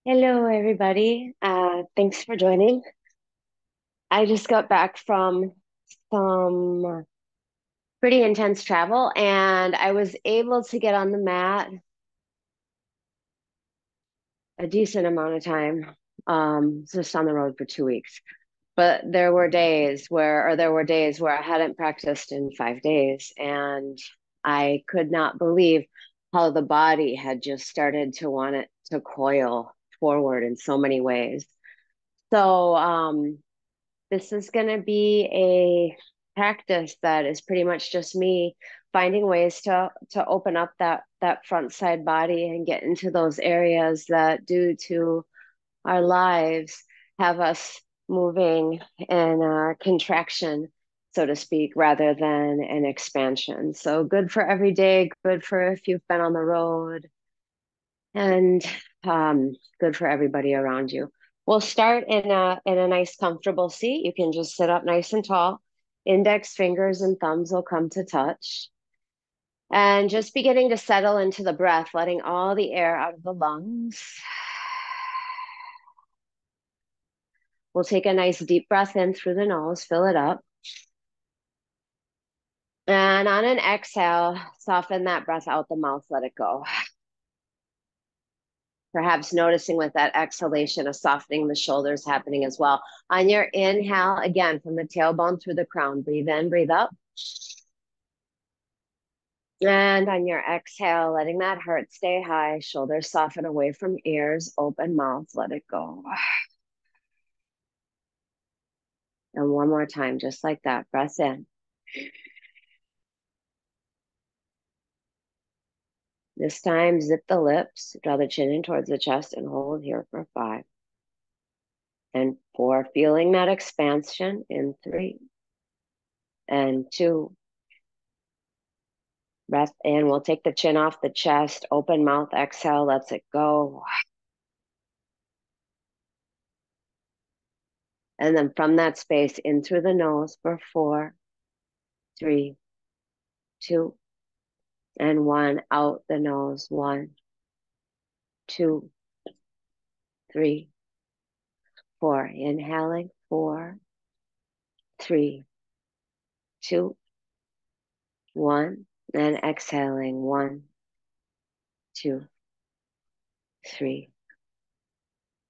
Hello, everybody. Thanks for joining. I just got back from some pretty intense travel, and I was able to get on the mat a decent amount of time. Just on the road for 2 weeks. But there were days where I hadn't practiced in 5 days, and I could not believe how the body had just started to want it to coil forward in so many ways. So, this is going to be a practice that is pretty much just me finding ways to open up that front side body and get into those areas that, due to our lives, have us moving in a contraction, so to speak, rather than an expansion. So good for every day, good for if you've been on the road, and good for everybody around you. We'll start in a nice comfortable seat. You can just sit up nice and tall. Index fingers and thumbs will come to touch. And just beginning to settle into the breath, letting all the air out of the lungs. We'll take a nice deep breath in through the nose, fill it up. And on an exhale, soften that breath out the mouth, let it go. Perhaps noticing with that exhalation, a softening the shoulders happening as well. On your inhale, again, from the tailbone through the crown, breathe in, breathe up. And on your exhale, letting that heart stay high, shoulders soften away from ears, open mouth, let it go. And one more time, just like that, breath in. This time, zip the lips, draw the chin in towards the chest, and hold here for 5 and 4. Feeling that expansion in 3 and 2. Breath in. We'll take the chin off the chest, open mouth, exhale, lets it go. And then from that space, in through the nose for 4, 3, 2, and 1. Out the nose. 1, 2, 3, 4. Inhaling. 4, 3, 2, 1. And exhaling. 1, 2, 3,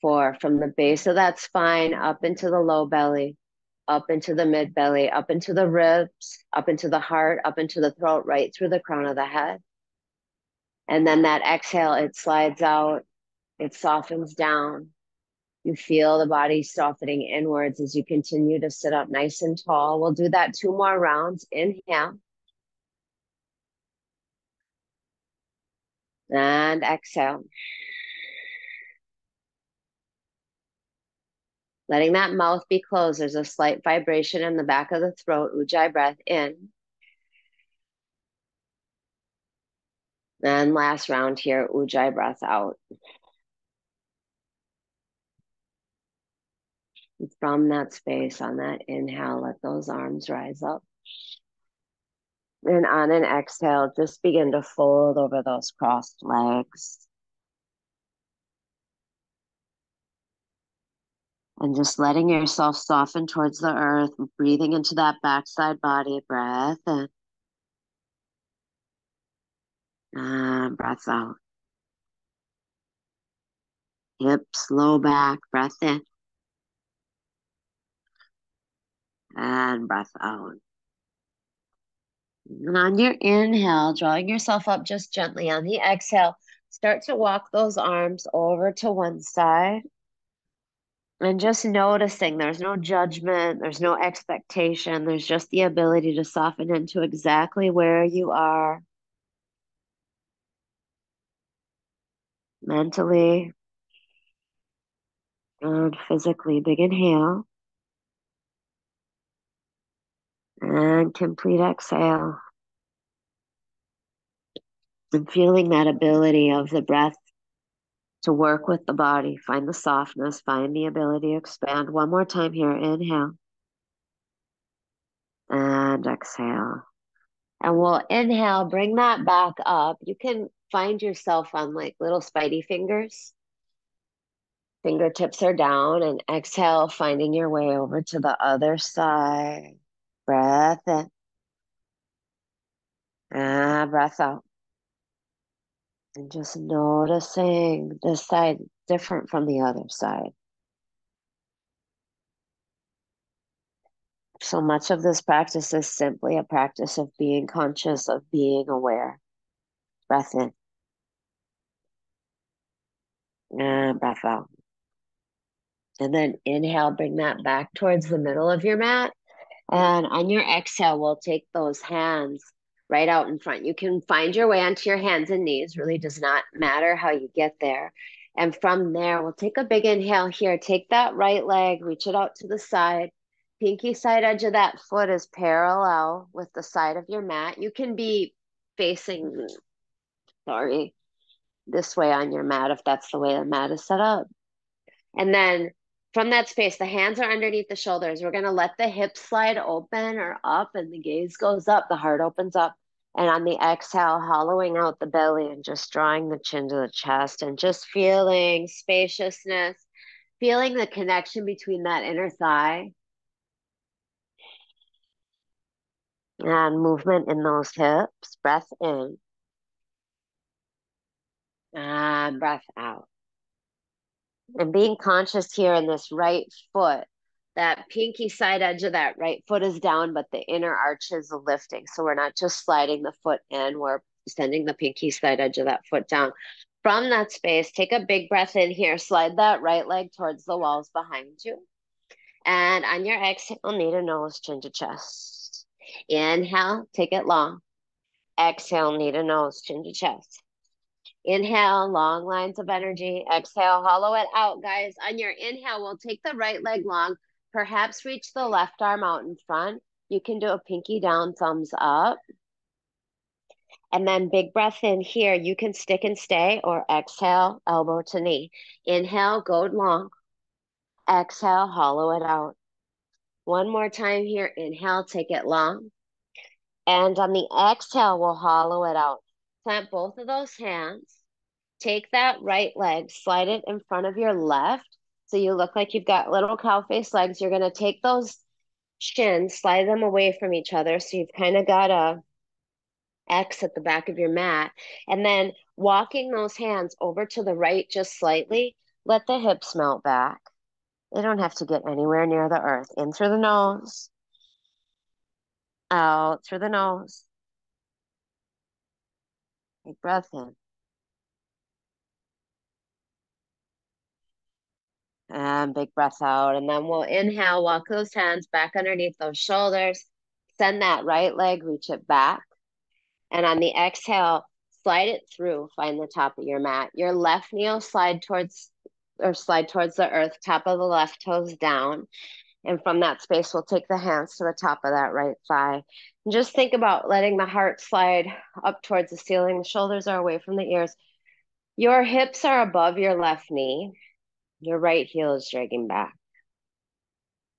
4. From the base of that spine up into the low belly, up into the mid belly, up into the ribs, up into the heart, up into the throat, right through the crown of the head. And then that exhale, it slides out, it softens down. You feel the body softening inwards as you continue to sit up nice and tall. We'll do that 2 more rounds. Inhale and exhale. Letting that mouth be closed. There's a slight vibration in the back of the throat. Ujjayi breath in. And last round here, Ujjayi breath out. From that space, on that inhale, let those arms rise up. And on an exhale, just begin to fold over those crossed legs. And just letting yourself soften towards the earth, breathing into that backside body, breath in. And breath out. Hips low back, breath in. And breath out. And on your inhale, drawing yourself up just gently. On the exhale, start to walk those arms over to one side. And just noticing there's no judgment, there's no expectation, there's just the ability to soften into exactly where you are mentally and physically. Big inhale and complete exhale. And feeling that ability of the breath to work with the body, find the softness, find the ability to expand. One more time here. Inhale and exhale. And we'll inhale, bring that back up. You can find yourself on like little spidey fingers. Fingertips are down and exhale, finding your way over to the other side. Breath in. Breath out. And just noticing this side different from the other side. So much of this practice is simply a practice of being conscious, of being aware. Breath in. And breath out. And then inhale, bring that back towards the middle of your mat. And on your exhale, we'll take those hands right out in front. You can find your way onto your hands and knees. Really does not matter how you get there. And from there, we'll take a big inhale here. Take that right leg, reach it out to the side. Pinky side edge of that foot is parallel with the side of your mat. You can be facing, this way on your mat if that's the way the mat is set up. And then from that space, the hands are underneath the shoulders. We're going to let the hips slide open or up, and the gaze goes up, the heart opens up. And on the exhale, hollowing out the belly and just drawing the chin to the chest and just feeling spaciousness, feeling the connection between that inner thigh and movement in those hips. Breath in and breath out. And being conscious here in this right foot, that pinky side edge of that right foot is down, but the inner arch is lifting. So we're not just sliding the foot in, we're sending the pinky side edge of that foot down. From that space, take a big breath in here, slide that right leg towards the walls behind you. And on your exhale, knee to nose, chin to chest. Inhale, take it long. Exhale, knee to nose, chin to chest. Inhale, long lines of energy. Exhale, hollow it out, guys. On your inhale, we'll take the right leg long. Perhaps reach the left arm out in front. You can do a pinky down, thumbs up. And then big breath in here. You can stick and stay or exhale, elbow to knee. Inhale, go long. Exhale, hollow it out. One more time here. Inhale, take it long. And on the exhale, we'll hollow it out. Plant both of those hands. Take that right leg, slide it in front of your left. So you look like you've got little cow face legs. You're going to take those shins, slide them away from each other. So you've kind of got a X at the back of your mat. And then walking those hands over to the right just slightly, let the hips melt back. They don't have to get anywhere near the earth. In through the nose, out through the nose. Take breath in. And big breath out. And then we'll inhale, walk those hands back underneath those shoulders. Send that right leg, reach it back. And on the exhale, slide it through, find the top of your mat. Your left knee will slide towards the earth, top of the left toes down. And from that space, we'll take the hands to the top of that right thigh. And just think about letting the heart slide up towards the ceiling. The shoulders are away from the ears. Your hips are above your left knee. Your right heel is dragging back.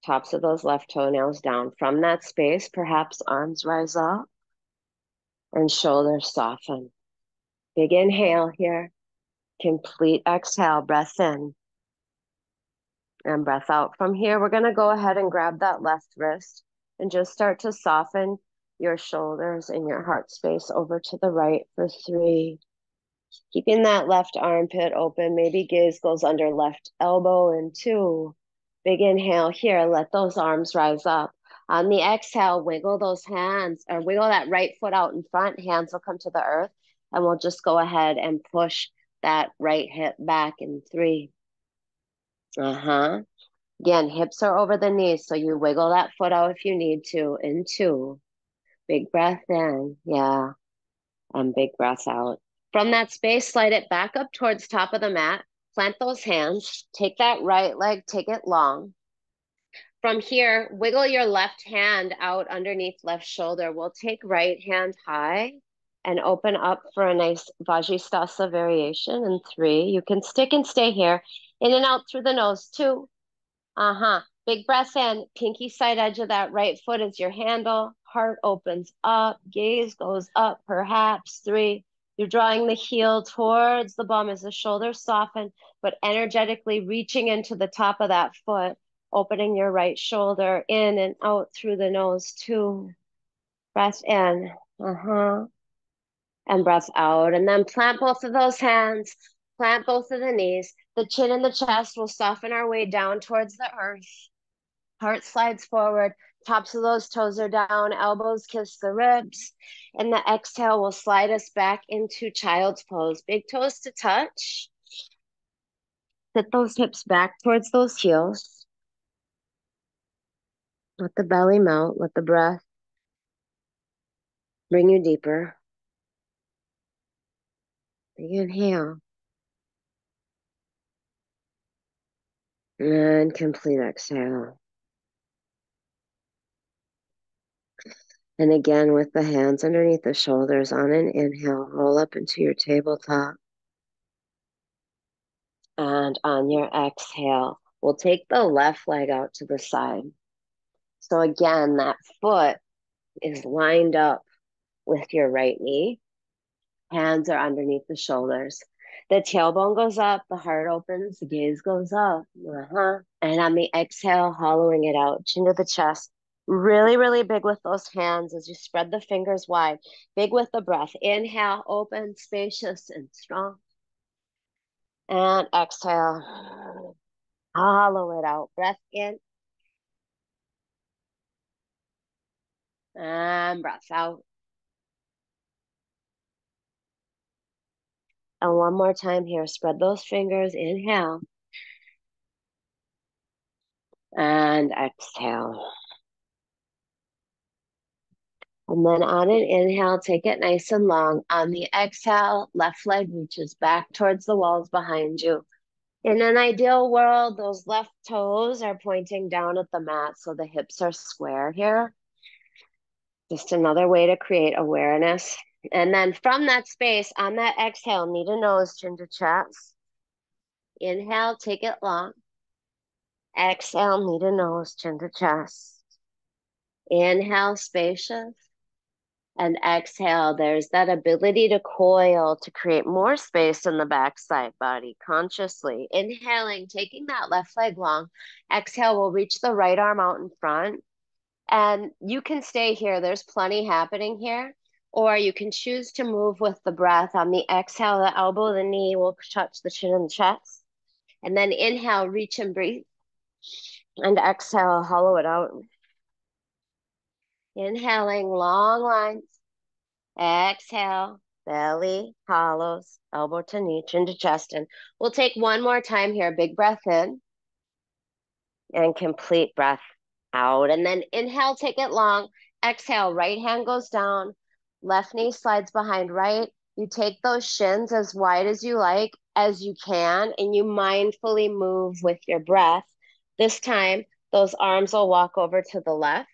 Tops of those left toenails down. From that space, perhaps arms rise up and shoulders soften. Big inhale here. Complete exhale, breath in and breath out. From here, we're going to go ahead and grab that left wrist and just start to soften your shoulders and your heart space over to the right for 3. Keeping that left armpit open, maybe gaze goes under left elbow in 2. Big inhale here, let those arms rise up. On the exhale, wiggle those hands or wiggle that right foot out in front. Hands will come to the earth and we'll just go ahead and push that right hip back in 3. Again, hips are over the knees, so you wiggle that foot out if you need to in 2. Big breath in, yeah, and big breath out. From that space, slide it back up towards top of the mat. Plant those hands. Take that right leg, take it long. From here, wiggle your left hand out underneath left shoulder. We'll take right hand high and open up for a nice Vajrasthana variation in 3. You can stick and stay here. In and out through the nose, 2. Big breath in. Pinky side edge of that right foot is your handle. Heart opens up. Gaze goes up, perhaps 3. You're drawing the heel towards the bum as the shoulders soften, but energetically reaching into the top of that foot, opening your right shoulder in and out through the nose. 2, breath in, and breath out. And then plant both of those hands, plant both of the knees. The chin and the chest will soften our way down towards the earth. Heart slides forward, tops of those toes are down, elbows kiss the ribs. And the exhale will slide us back into child's pose. Big toes to touch. Sit those hips back towards those heels. Let the belly melt, let the breath bring you deeper. Big inhale. And complete exhale. And again, with the hands underneath the shoulders, on an inhale, roll up into your tabletop. And on your exhale, we'll take the left leg out to the side. So again, that foot is lined up with your right knee. Hands are underneath the shoulders. The tailbone goes up, the heart opens, the gaze goes up. And on the exhale, hollowing it out, chin to the chest. Really, really big with those hands as you spread the fingers wide. Big with the breath. Inhale, open, spacious, and strong. And exhale. Hollow it out. Breath in. And breath out. And one more time here. Spread those fingers. Inhale. And exhale. And then on an inhale, take it nice and long. On the exhale, left leg reaches back towards the walls behind you. In an ideal world, those left toes are pointing down at the mat, so the hips are square here. Just another way to create awareness. And then from that space, on that exhale, knee to nose, chin to chest. Inhale, take it long. Exhale, knee to nose, chin to chest. Inhale, spacious. And exhale, there's that ability to coil, to create more space in the backside body consciously. Inhaling, taking that left leg long. Exhale, we'll reach the right arm out in front. And you can stay here. There's plenty happening here. Or you can choose to move with the breath. On the exhale, the elbow, the knee will touch the chin and the chest. And then inhale, reach and breathe. And exhale, hollow it out. Inhaling, long lines. Exhale, belly hollows, elbow to knee, chin to chest. And we'll take one more time here. Big breath in and complete breath out. And then inhale, take it long. Exhale, right hand goes down. Left knee slides behind right. You take those shins as wide as you like, as you can, and you mindfully move with your breath. This time, those arms will walk over to the left.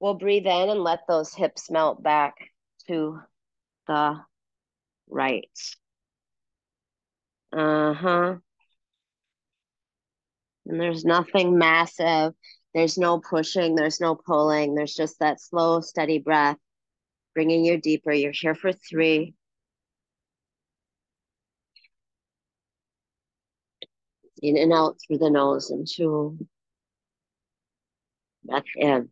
We'll breathe in and let those hips melt back to the right. And there's nothing massive. There's no pushing. There's no pulling. There's just that slow, steady breath, bringing you deeper. You're here for 3. In and out through the nose and 2. Breath in.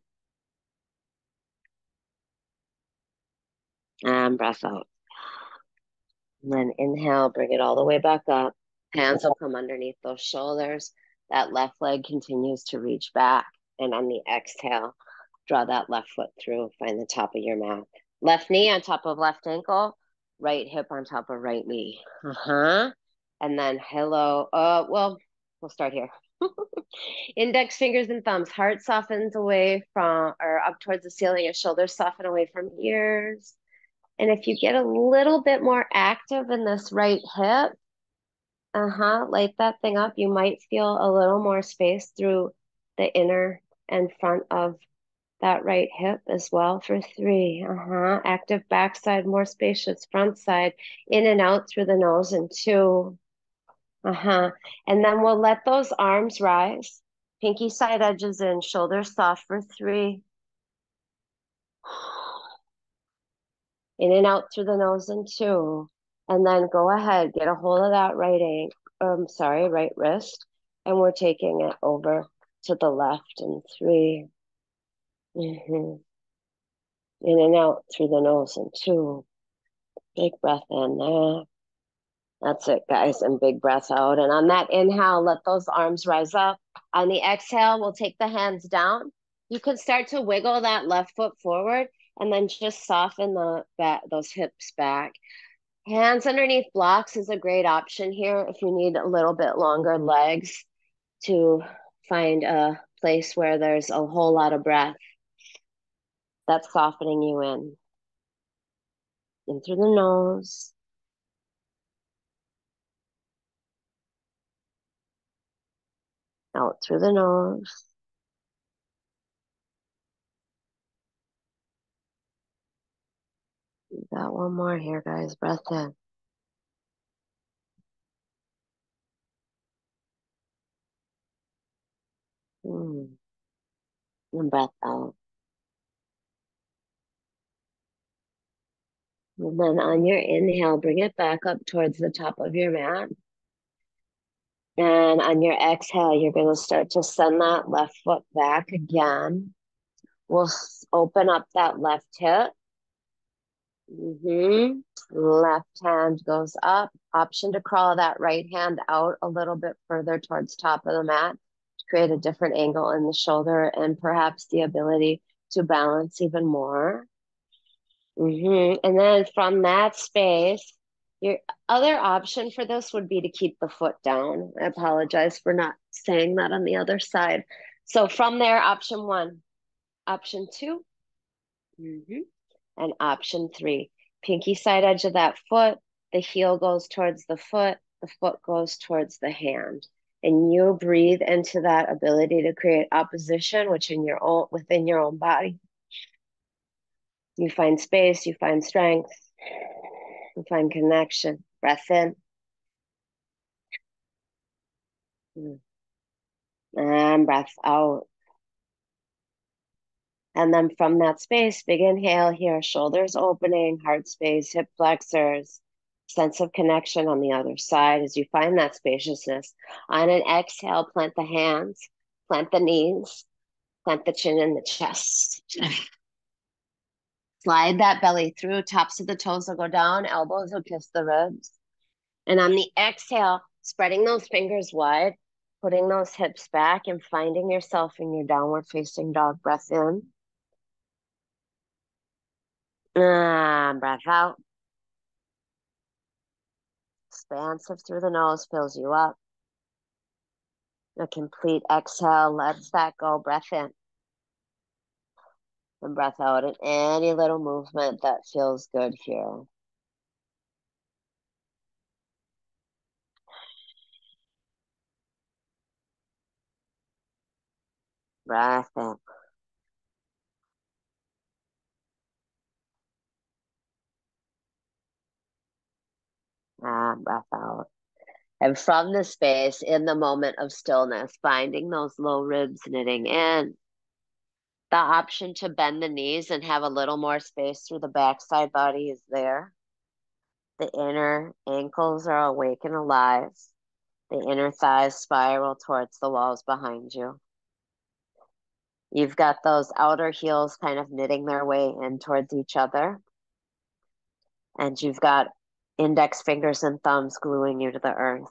And breath out. And then inhale, bring it all the way back up. Hands will come underneath those shoulders. That left leg continues to reach back. And on the exhale, draw that left foot through. Find the top of your mat. Left knee on top of left ankle. Right hip on top of right knee. And then hello. We'll start here. Index fingers and thumbs. Heart softens away from or up towards the ceiling. Your shoulders soften away from ears. And if you get a little bit more active in this right hip, light that thing up. You might feel a little more space through the inner and front of that right hip as well for 3. Active backside, more spacious front side, in and out through the nose and 2. And then we'll let those arms rise. Pinky side edges in, shoulders soft for 3. In and out through the nose in 2. And then go ahead, get a hold of that right wrist. And we're taking it over to the left in 3. In and out through the nose in 2. Big breath in there. That's it, guys. And big breath out. And on that inhale, let those arms rise up. On the exhale, we'll take the hands down. You can start to wiggle that left foot forward and then just soften those hips back. Hands underneath blocks is a great option here if you need a little bit longer legs to find a place where there's a whole lot of breath that's softening you in through the nose, out through the nose. We got one more here, guys. Breath in. And breath out. And then on your inhale, bring it back up towards the top of your mat. And on your exhale, you're going to start to send that left foot back again. We'll open up that left hip. Left hand goes up. Option to crawl that right hand out a little bit further towards top of the mat to create a different angle in the shoulder and perhaps the ability to balance even more. And then from that space, your other option for this would be to keep the foot down. I apologize for not saying that on the other side. So from there, option 1, option 2, and option 3. Pinky side edge of that foot, the heel goes towards the foot goes towards the hand. And you breathe into that ability to create opposition, within your own body. You find space, you find strength, you find connection. Breath in. And breath out. And then from that space, big inhale here, shoulders opening, heart space, hip flexors, sense of connection on the other side as you find that spaciousness. On an exhale, plant the hands, plant the knees, plant the chin in the chest. Slide that belly through, tops of the toes will go down, elbows will kiss the ribs. And on the exhale, spreading those fingers wide, putting those hips back and finding yourself in your downward facing dog. Breath in. And breath out. Expansive through the nose, fills you up. A complete exhale lets that go. Breath in. And breath out. And any little movement that feels good here. Breath in. And breath out. And from the space, in the moment of stillness, finding those low ribs knitting in. The option to bend the knees and have a little more space through the backside body is there. The inner ankles are awake and alive. The inner thighs spiral towards the walls behind you. You've got those outer heels kind of knitting their way in towards each other. And you've got index fingers and thumbs gluing you to the earth.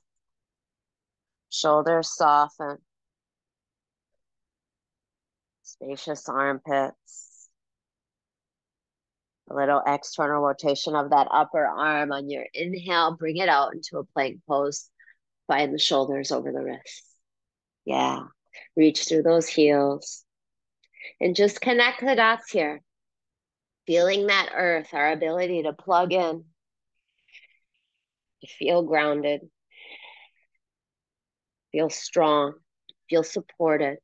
Shoulders soften. Spacious armpits. A little external rotation of that upper arm on your inhale. Bring it out into a plank pose. Find the shoulders over the wrists. Yeah. Reach through those heels. And just connect the dots here. Feeling that earth, our ability to plug in, to feel grounded, feel strong, feel supported.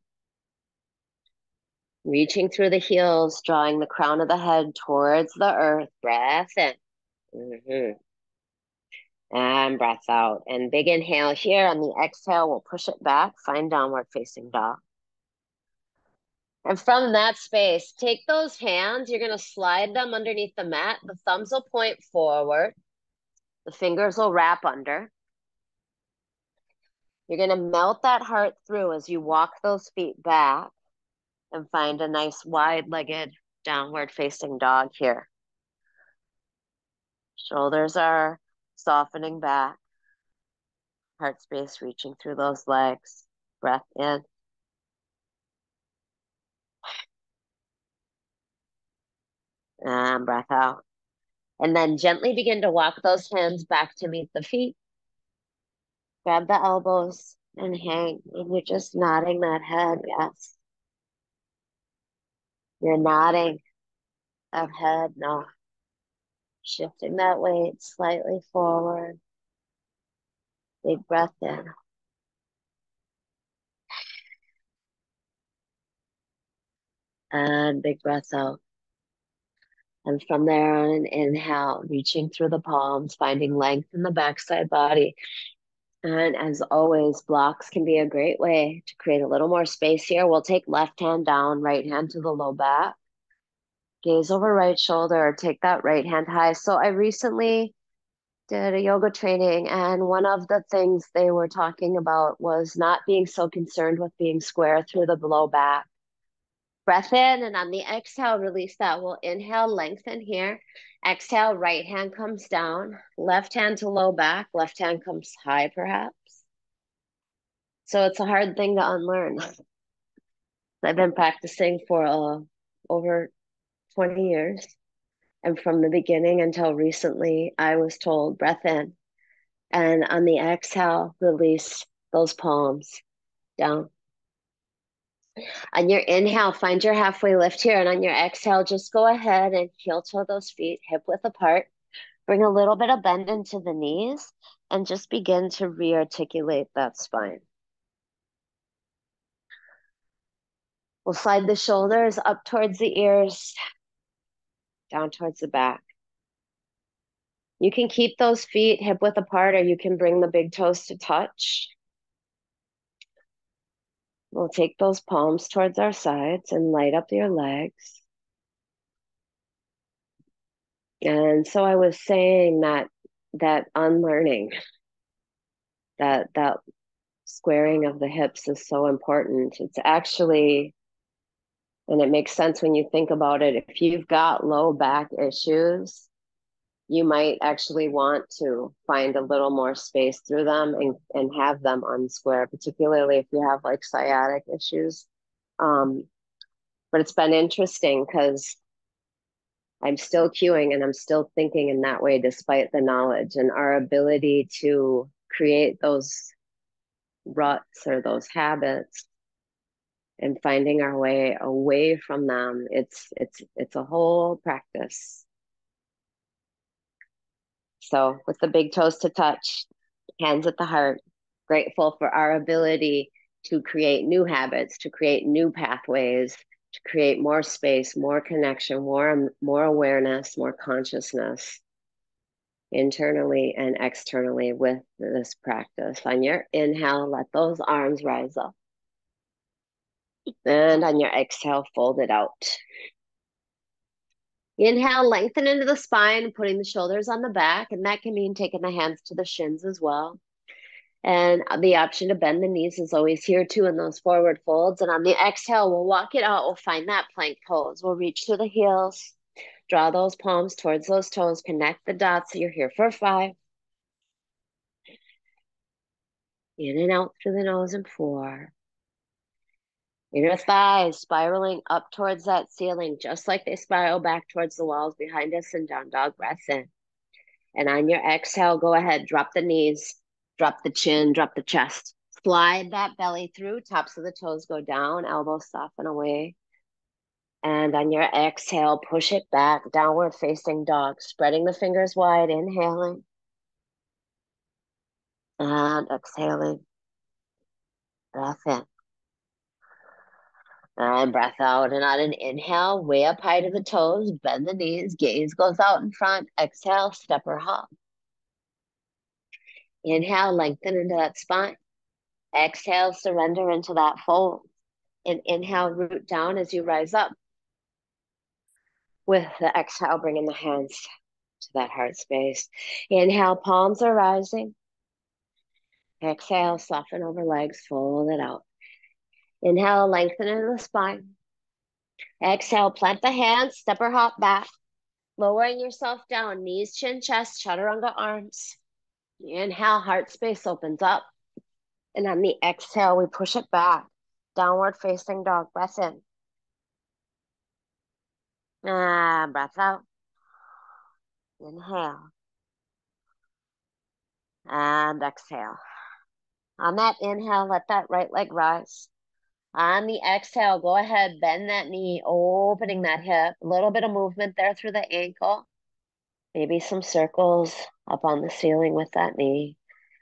Reaching through the heels, drawing the crown of the head towards the earth. Breath in. And breath out. And big inhale here. On the exhale, we'll push it back. Find downward facing dog. And from that space, take those hands. You're going to slide them underneath the mat. The thumbs will point forward. The fingers will wrap under. You're going to melt that heart through as you walk those feet back and find a nice wide-legged downward facing dog here. Shoulders are softening back. Heart space reaching through those legs. Breath in. And breath out. And then gently begin to walk those hands back to meet the feet. Grab the elbows and hang. And you're just nodding that head, yes. You're nodding that head, no. Shifting that weight slightly forward. Big breath in. And big breath out. And from there on an inhale, reaching through the palms, finding length in the backside body. And as always, blocks can be a great way to create a little more space here. We'll take left hand down, right hand to the low back. Gaze over right shoulder, or take that right hand high. So I recently did a yoga training, and one of the things they were talking about was not being so concerned with being square through the low back. Breath in, and on the exhale, release that. We'll inhale, lengthen here. Exhale, right hand comes down. Left hand to low back. Left hand comes high, perhaps. So it's a hard thing to unlearn. I've been practicing for over 20 years. And from the beginning until recently, I was told, breath in. And on the exhale, release those palms down. On your inhale, find your halfway lift here. And on your exhale, just go ahead and heel toe those feet, hip width apart. Bring a little bit of bend into the knees and just begin to re-articulate that spine. We'll slide the shoulders up towards the ears, down towards the back. You can keep those feet hip width apart, or you can bring the big toes to touch. We'll take those palms towards our sides and light up your legs. And so I was saying that unlearning, that squaring of the hips is so important. It's actually, and it makes sense when you think about it, if you've got low back issues, you might actually want to find a little more space through them and have them unsquare, particularly if you have like sciatic issues. But it's been interesting because I'm still cueing and I'm still thinking in that way despite the knowledge, and our ability to create those ruts or those habits and finding our way away from them. It's a whole practice. So with the big toes to touch, hands at the heart, grateful for our ability to create new habits, to create new pathways, to create more space, more connection, more awareness, more consciousness internally and externally with this practice. On your inhale, let those arms rise up. And on your exhale, fold it out. Inhale, lengthen into the spine, putting the shoulders on the back, and that can mean taking the hands to the shins as well. And the option to bend the knees is always here too in those forward folds. And on the exhale, we'll walk it out. We'll find that plank pose. We'll reach through the heels, draw those palms towards those toes, connect the dots. So you're here for 5. In and out through the nose in 4. Inner thighs spiraling up towards that ceiling, just like they spiral back towards the walls behind us, and down dog, breath in. And on your exhale, go ahead, drop the knees, drop the chin, drop the chest. Slide that belly through, tops of the toes go down, elbows soften away. And on your exhale, push it back, downward facing dog, spreading the fingers wide, inhaling. And exhaling, breath in. And breath out. And on an inhale, way up high to the toes, bend the knees, gaze goes out in front. Exhale, step or hop. Inhale, lengthen into that spine. Exhale, surrender into that fold. And inhale, root down as you rise up. With the exhale, bringing the hands to that heart space. Inhale, palms are rising. Exhale, soften over legs, fold it out. Inhale, lengthen into the spine. Exhale, plant the hands, step or hop back. Lowering yourself down, knees, chin, chest, chaturanga arms. Inhale, heart space opens up. And on the exhale, we push it back. Downward facing dog, breath in. Breath out. Inhale. And exhale. On that inhale, let that right leg rise. On the exhale, go ahead, bend that knee, opening that hip. A little bit of movement there through the ankle. Maybe some circles up on the ceiling with that knee.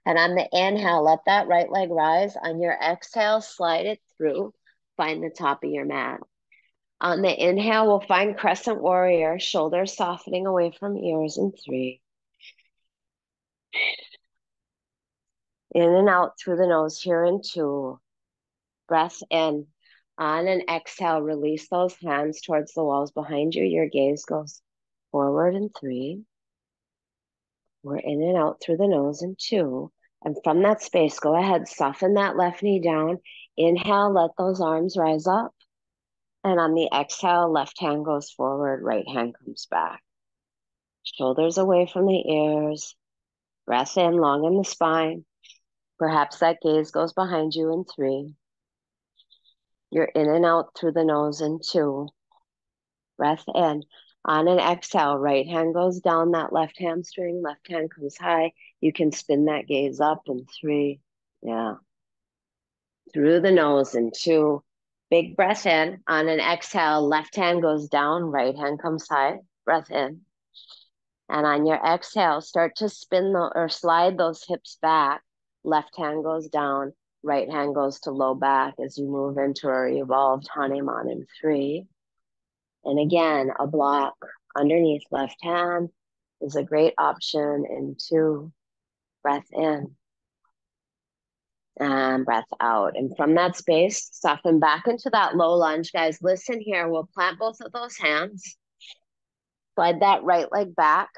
And on the inhale, let that right leg rise. On your exhale, slide it through. Find the top of your mat. On the inhale, we'll find crescent warrior, shoulders softening away from ears in 3. In and out through the nose here in 2. Breath in. On an exhale, release those hands towards the walls behind you. Your gaze goes forward in 3. We're in and out through the nose in 2. And from that space, go ahead, soften that left knee down. Inhale, let those arms rise up. And on the exhale, left hand goes forward, right hand comes back. Shoulders away from the ears. Breath in, long in the spine. Perhaps that gaze goes behind you in 3. You're in and out through the nose in 2. Breath in. On an exhale, right hand goes down that left hamstring, left hand comes high. You can spin that gaze up in 3. Yeah. Through the nose in 2. Big breath in. On an exhale, left hand goes down, right hand comes high. Breath in. And on your exhale, start to spin or slide those hips back. Left hand goes down, right hand goes to low back as you move into a evolved Hanuman in 3. And again, a block underneath left hand is a great option in 2. Breath in and breath out. And from that space, soften back into that low lunge. Guys, listen here. We'll plant both of those hands. Slide that right leg back.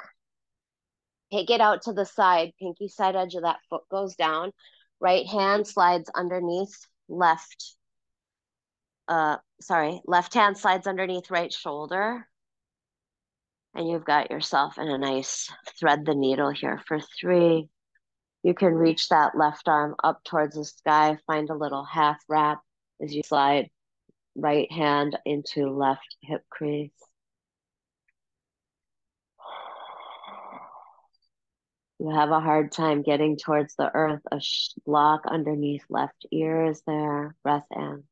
Take it out to the side. Pinky side edge of that foot goes down. Right hand slides underneath left. Left hand slides underneath right shoulder. And you've got yourself in a nice thread the needle here for 3. You can reach that left arm up towards the sky. Find a little half wrap as you slide right hand into left hip crease. You have a hard time getting towards the earth. A block underneath left ear is there. Breath in.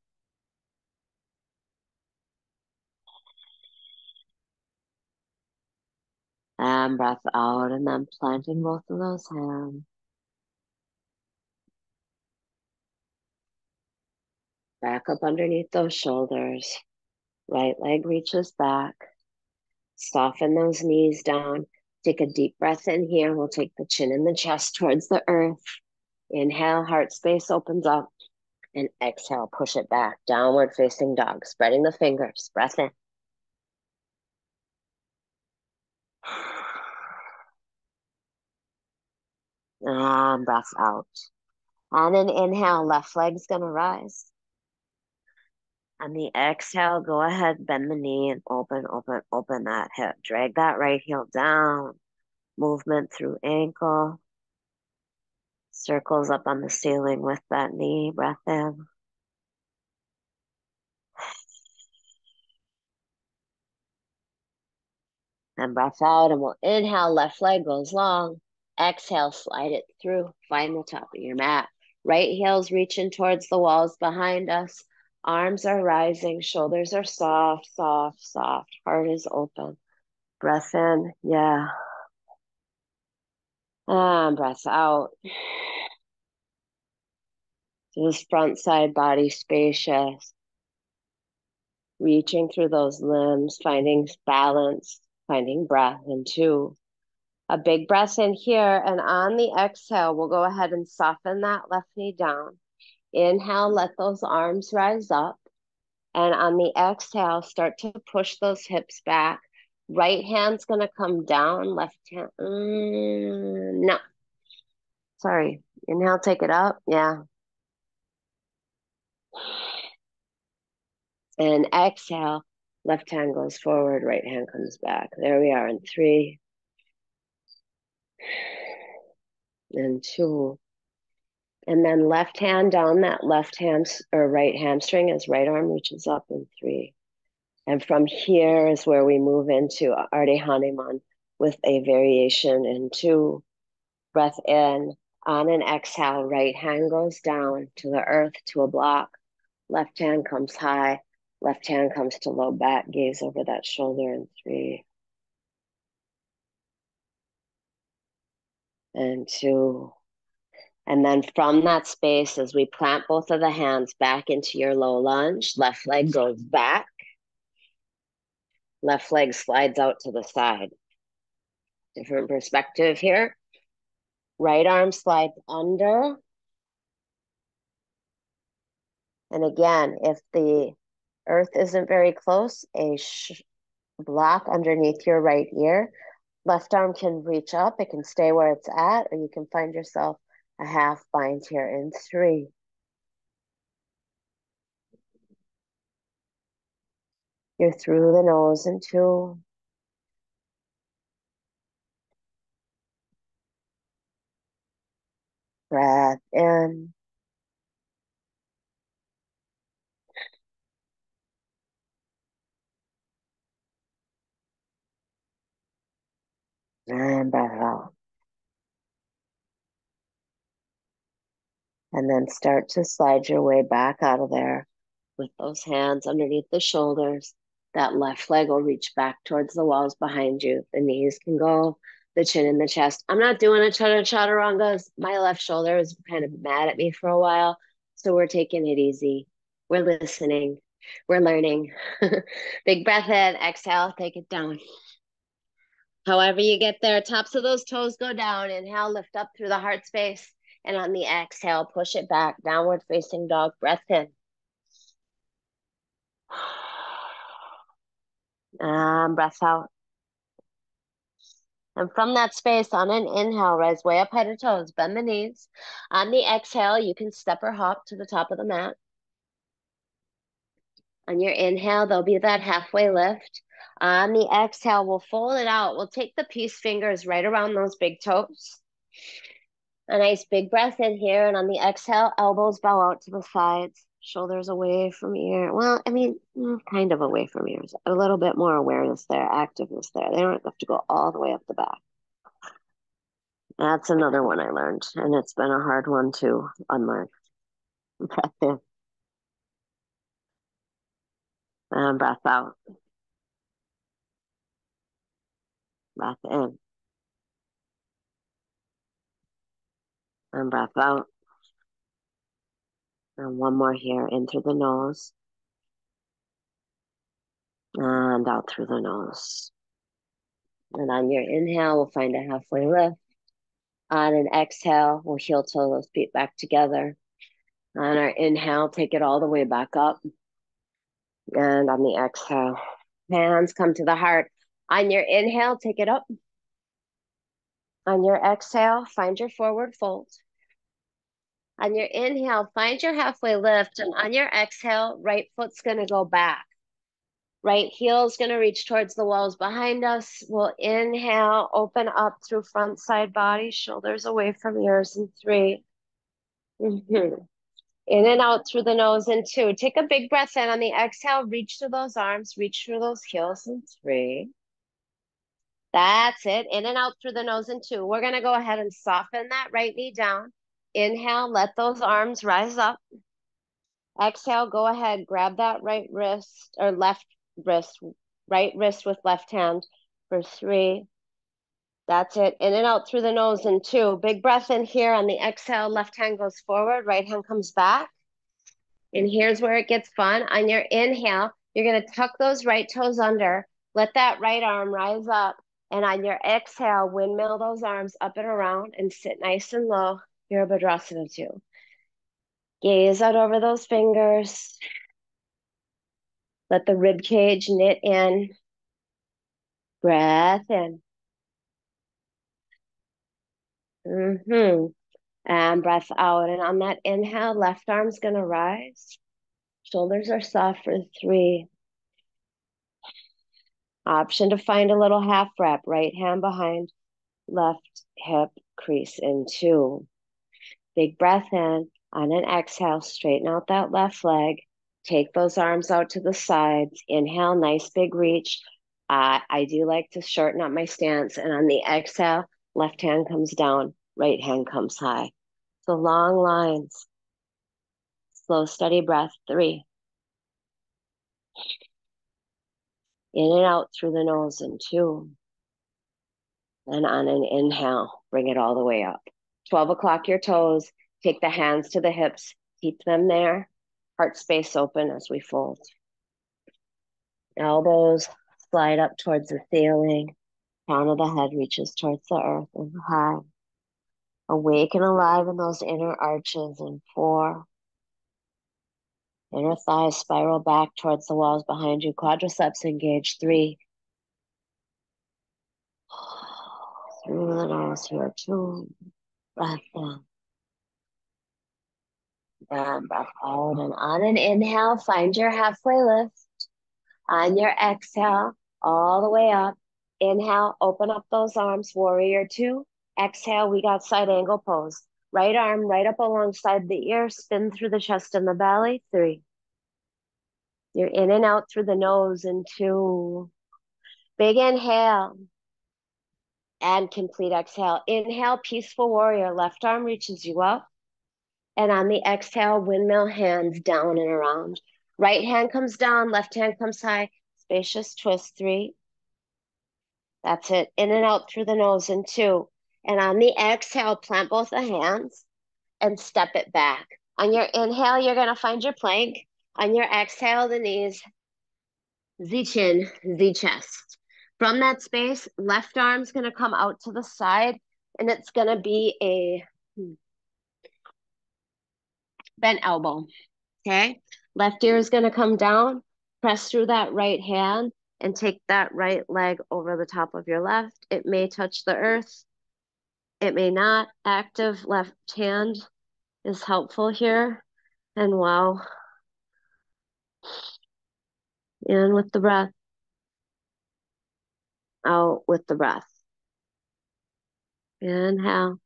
And breath out, and then planting both of those hands. Back up underneath those shoulders. Right leg reaches back. Soften those knees down. Take a deep breath in here. We'll take the chin and the chest towards the earth. Inhale, heart space opens up. And exhale, push it back. Downward facing dog. Spreading the fingers. Breath in. And breath out. On an inhale, left leg's gonna rise. On the exhale, go ahead, bend the knee and open that hip. Drag that right heel down. Movement through ankle. Circles up on the ceiling with that knee. Breath in. And breath out, and we'll inhale, left leg goes long. Exhale, slide it through. Find the top of your mat. Right heel's reaching towards the walls behind us. Arms are rising, shoulders are soft, soft, soft. Heart is open. Breath in, yeah. And breath out. Just front side body spacious. Reaching through those limbs, finding balance, finding breath in 2. A big breath in here, and on the exhale, we'll go ahead and soften that left knee down. Inhale, let those arms rise up. And on the exhale, start to push those hips back. Right hand's going to come down, left hand. No, sorry. Inhale, take it up. Yeah. And exhale, left hand goes forward, right hand comes back. There we are in 3 and 2. And then left hand down that left hand or right hamstring as right arm reaches up in 3. And from here is where we move into Ardha Hanuman with a variation in 2. Breath in. On an exhale, right hand goes down to the earth, to a block. Left hand comes high. Left hand comes to low back. Gaze over that shoulder in 3 and 2. And then from that space, as we plant both of the hands back into your low lunge, left leg goes back. Left leg slides out to the side. Different perspective here. Right arm slides under. And again, if the earth isn't very close, a block underneath your right ear. Left arm can reach up. It can stay where it's at, or you can find yourself a half bind here in 3. You're through the nose in 2. Breath in. And breath out. And then start to slide your way back out of there with those hands underneath the shoulders. That left leg will reach back towards the walls behind you. The knees can go, the chin in the chest. I'm not doing a chaturangas. My left shoulder is kind of mad at me for a while. So we're taking it easy. We're listening. We're learning. Big breath in, exhale, take it down. However you get there, tops of those toes go down. Inhale, lift up through the heart space. And on the exhale, push it back, downward facing dog, breath in. And breath out. And from that space, on an inhale, rise way up, head to toes, bend the knees. On the exhale, you can step or hop to the top of the mat. On your inhale, there'll be that halfway lift. On the exhale, we'll fold it out. We'll take the peace fingers right around those big toes. A nice big breath in here. And on the exhale, elbows bow out to the sides, shoulders away from ear. Well, I mean, kind of away from ears. A little bit more awareness there, activeness there. They don't have to go all the way up the back. That's another one I learned, and it's been a hard one to unlearn. Breath in and breath out. Breath in and breath out. And one more here, in through the nose and out through the nose. And on your inhale, we'll find a halfway lift. On an exhale, we'll heel toe those feet back together. On our inhale, take it all the way back up. And on the exhale, hands come to the heart. On your inhale, take it up. On your exhale, find your forward fold. On your inhale, find your halfway lift. And on your exhale, right foot's going to go back. Right heel's going to reach towards the walls behind us. We'll inhale, open up through front side body, shoulders away from ears in 3. In and out through the nose in 2. Take a big breath in. On the exhale, reach through those arms, reach through those heels in 3. That's it. In and out through the nose in 2. We're going to go ahead and soften that right knee down. Inhale, let those arms rise up. Exhale, go ahead, grab that right wrist or left wrist, right wrist with left hand for 3. That's it. In and out through the nose in 2. Big breath in here. On the exhale, left hand goes forward, right hand comes back. And here's where it gets fun. On your inhale, you're going to tuck those right toes under. Let that right arm rise up. And on your exhale, windmill those arms up and around and sit nice and low. Virabhadrasana 2. Gaze out over those fingers. Let the rib cage knit in. Breath in. Mm-hmm. And breath out. And on that inhale, left arm's going to rise. Shoulders are soft for 3. Option to find a little half wrap. Right hand behind left hip, crease in 2. Big breath in. On an exhale, straighten out that left leg. Take those arms out to the sides. Inhale, nice big reach. I do like to shorten up my stance. And on the exhale, left hand comes down, right hand comes high. So long lines. Slow, steady breath. 3. In and out through the nose in 2. And on an inhale, bring it all the way up. 12 o'clock your toes. Take the hands to the hips. Keep them there. Heart space open as we fold. Elbows slide up towards the ceiling. Crown of the head reaches towards the earth and high. Awake and alive in those inner arches in 4. Inner thighs spiral back towards the walls behind you. Quadriceps engage. 3. Through the nose here. 2. Breath in. And breath out. And on an inhale, find your halfway lift. On your exhale, all the way up. Inhale, open up those arms, warrior 2. Exhale, we got side angle pose. Right arm right up alongside the ear, spin through the chest and the belly. 3. You're in and out through the nose in 2. Big inhale and complete exhale. Inhale, peaceful warrior. Left arm reaches you up. And on the exhale, windmill hands down and around. Right hand comes down, left hand comes high. Spacious twist. 3. That's it. In and out through the nose in 2. And on the exhale, plant both the hands and step it back. On your inhale, you're going to find your plank. On your exhale, the knees, Z chin, Z chest. From that space, left arm's going to come out to the side, and it's going to be a bent elbow. Okay? Left ear is going to come down. Press through that right hand and take that right leg over the top of your left. It may touch the earth. It may not. Active left hand is helpful here. And wow. In with the breath. Out with the breath. Inhale.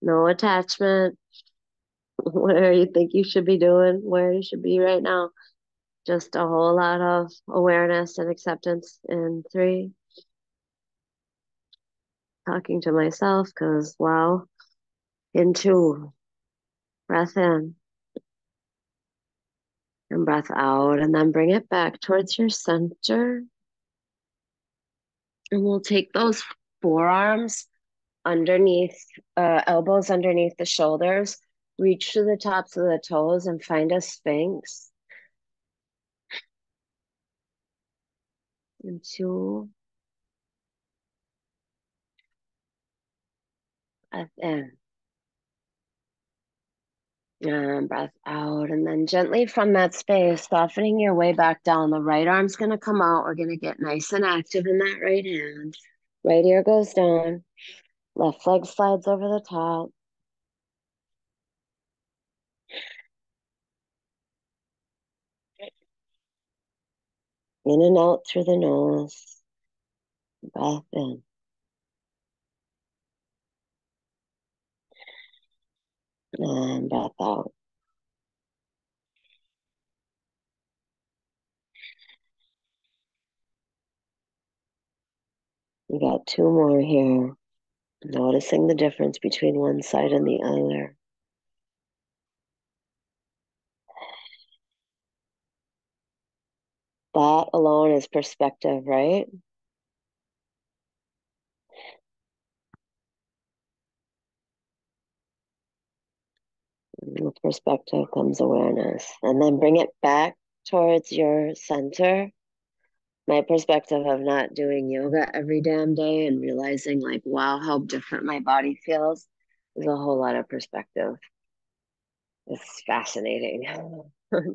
No attachment. Where you think you should be doing, where you should be right now. Just a whole lot of awareness and acceptance in 3. Talking to myself because, wow. In 2. Breath in. And breath out. And then bring it back towards your center. And we'll take those forearms underneath, elbows underneath the shoulders. Reach to the tops of the toes and find a sphinx. And 2. Breath in. And breath out. And then gently from that space, softening your way back down. The right arm's going to come out. We're going to get nice and active in that right hand. Right ear goes down. Left leg slides over the top. In and out through the nose. Breath in. And breath out. We got 2 more here. Noticing the difference between one side and the other. That alone is perspective, right? With perspective comes awareness. And then bring it back towards your center. My perspective of not doing yoga every damn day and realizing, like, wow, how different my body feels is a whole lot of perspective. It's fascinating.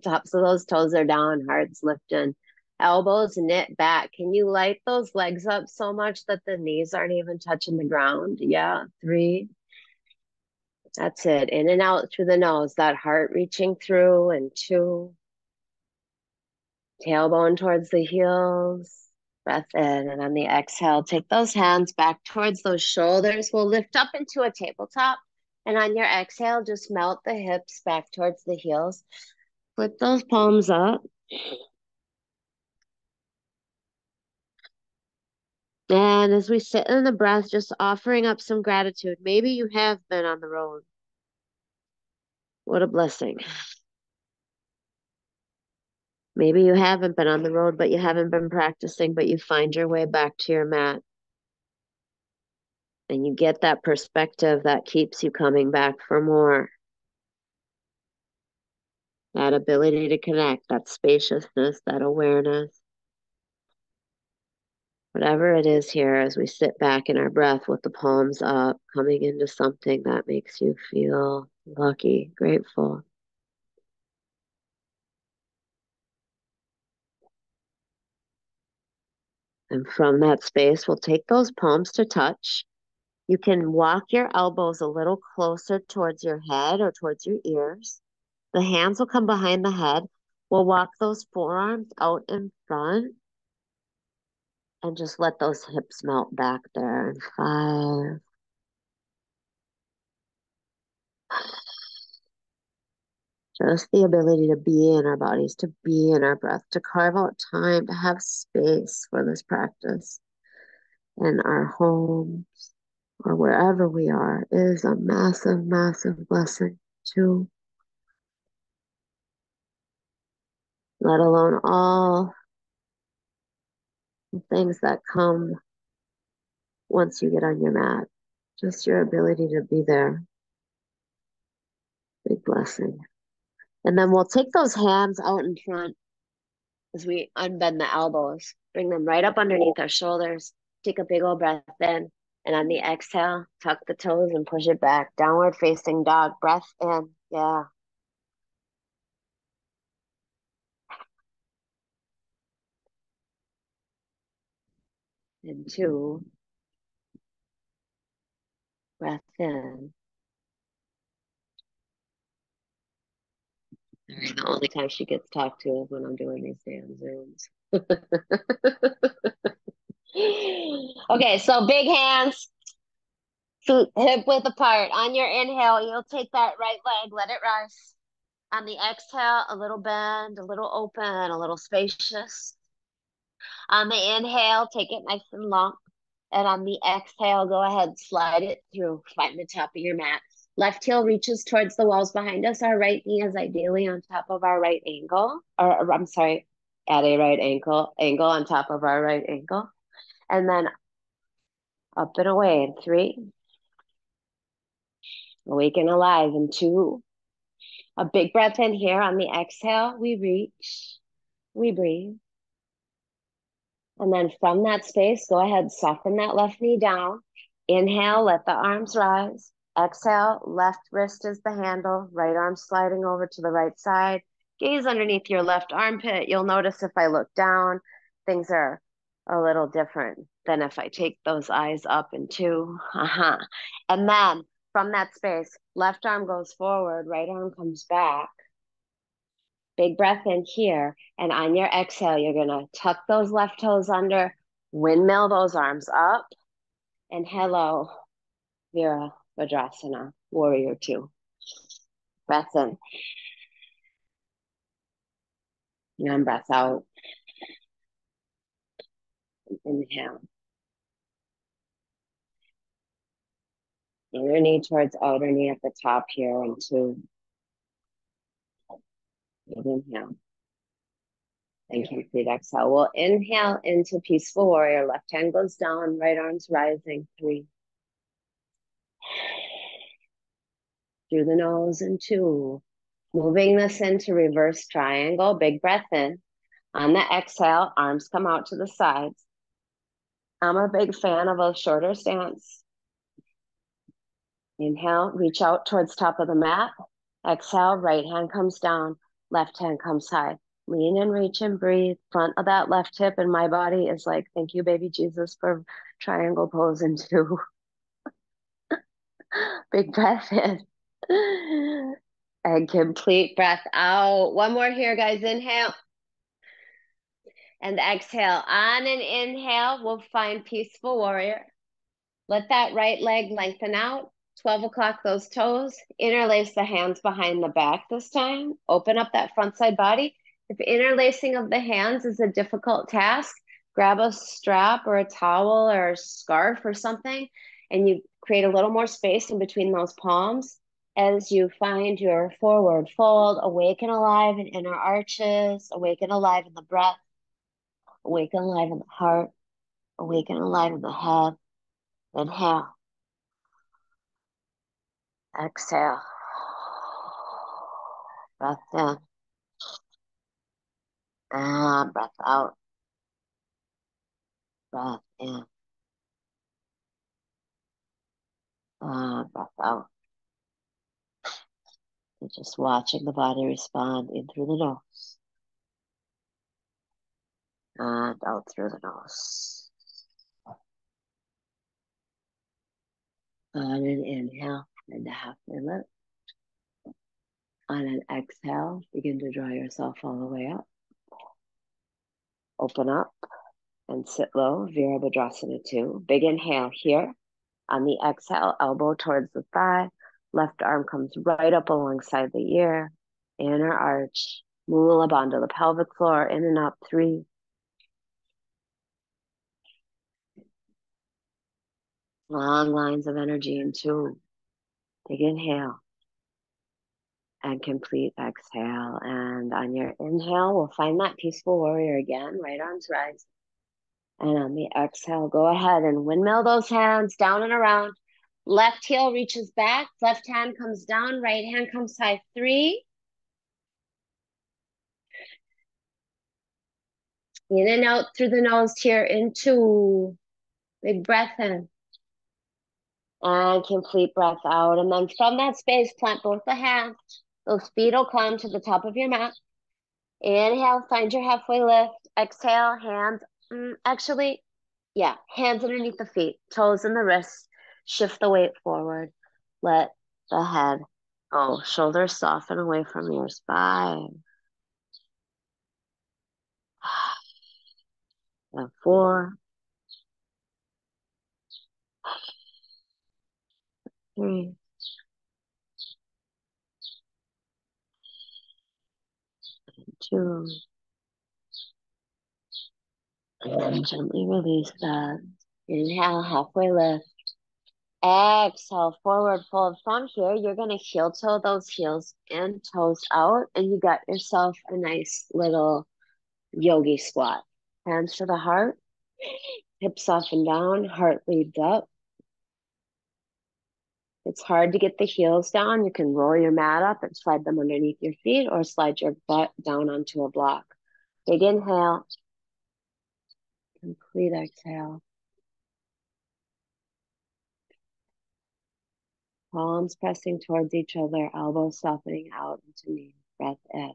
Tops of those toes are down, heart's lifting. Elbows knit back. Can you light those legs up so much that the knees aren't even touching the ground? Yeah, 3. That's it. In and out through the nose, that heart reaching through, and 2. Tailbone towards the heels. Breath in. And on the exhale, take those hands back towards those shoulders. We'll lift up into a tabletop. And on your exhale, just melt the hips back towards the heels. Put those palms up. And as we sit in the breath, just offering up some gratitude. Maybe you have been on the road. What a blessing. Maybe you haven't been on the road, but you haven't been practicing, but you find your way back to your mat. And you get that perspective that keeps you coming back for more. That ability to connect, that spaciousness, that awareness. Whatever it is here, as we sit back in our breath with the palms up, coming into something that makes you feel lucky, grateful. And from that space, we'll take those palms to touch. You can walk your elbows a little closer towards your head or towards your ears. The hands will come behind the head. We'll walk those forearms out in front and just let those hips melt back there. And 5. Just the ability to be in our bodies, to be in our breath, to carve out time, to have space for this practice in our homes or wherever we are is a massive, massive blessing too. Let alone all the things that come once you get on your mat. Just your ability to be there. Big blessing. And then we'll take those hands out in front as we unbend the elbows. Bring them right up underneath our shoulders. Take a big old breath in. And on the exhale, tuck the toes and push it back. Downward facing dog. Breath in. Yeah. And 2. Breath in. All right, the only time she gets talked to is when I'm doing these damn Zooms. Okay, so big hands, feet hip width apart. On your inhale, you'll take that right leg, let it rise. On the exhale, a little bend, a little open, a little spacious. On the inhale, take it nice and long. And on the exhale, go ahead, slide it through. Find the top of your mat. Left heel reaches towards the walls behind us. Our right knee is ideally on top of our right ankle. Or I'm sorry, at a right angle on top of our right ankle. And then up and away in 3. Awake and alive in 2. A big breath in here. On the exhale, we reach, we breathe. And then from that space, go ahead, soften that left knee down. Inhale, let the arms rise. Exhale, left wrist is the handle, right arm sliding over to the right side. Gaze underneath your left armpit. You'll notice if I look down, things are a little different than if I take those eyes up in 2. And then from that space, left arm goes forward, right arm comes back. Big breath in here. And on your exhale, you're going to tuck those left toes under, windmill those arms up, and hello, Virabhadrasana, warrior 2. Breath in. And breath out. Inhale. Inner knee towards outer knee at the top here, and 2. Inhale. And complete exhale. We'll inhale into peaceful warrior. Left hand goes down, right arm's rising. 3. Through the nose, and 2. Moving this into reverse triangle. Big breath in. On the exhale, arms come out to the sides. I'm a big fan of a shorter stance. Inhale, reach out towards top of the mat. Exhale, right hand comes down. Left hand comes high. Lean and reach and breathe. Front of that left hip and my body is like, thank you, baby Jesus, for triangle pose and two. Big breath in. And complete breath out. One more here, guys. Inhale. And exhale. On an inhale, we'll find peaceful warrior. Let that right leg lengthen out. 12 o'clock, those toes. Interlace the hands behind the back this time. Open up that front side body. If interlacing of the hands is a difficult task, grab a strap or a towel or a scarf or something, and you create a little more space in between those palms as you find your forward fold. Awaken alive in inner arches. Awaken alive in the breath. Awaken alive in the heart. Awaken alive in the head. Inhale. Exhale. Breath in. And breath out. Breath in. And breath out. And just watching the body respond in through the nose. And out through the nose. On an inhale, and a halfway lift. On an exhale, begin to draw yourself all the way up. Open up and sit low, Virabhadrasana 2. Big inhale here. On the exhale, elbow towards the thigh. Left arm comes right up alongside the ear. Inner arch. Mula bandha, the pelvic floor. In and up. 3. Long lines of energy in 2. Big inhale. And complete exhale. And on your inhale, we'll find that peaceful warrior again. Right arms rise. And on the exhale, go ahead and windmill those hands down and around. Left heel reaches back. Left hand comes down. Right hand comes high. 3. In and out through the nose here in 2. Big breath in. And complete breath out. And then from that space, plant both the hands. Those feet will come to the top of your mat. Inhale, find your halfway lift. Exhale, hands. Hands underneath the feet. Toes in the wrists. Shift the weight forward. Let the head go. Shoulders soften away from your spine. And 4, 3, and 2. And then gently release that. Inhale, halfway lift. Exhale, forward fold. From here, you're going to heel toe those heels in, toes out, and you got yourself a nice little yogi squat. Hands to the heart, hips soften down, heart leads up. It's hard to get the heels down. You can roll your mat up and slide them underneath your feet or slide your butt down onto a block. Big inhale. Complete exhale. Palms pressing towards each other, elbows softening out into knees. Breath in.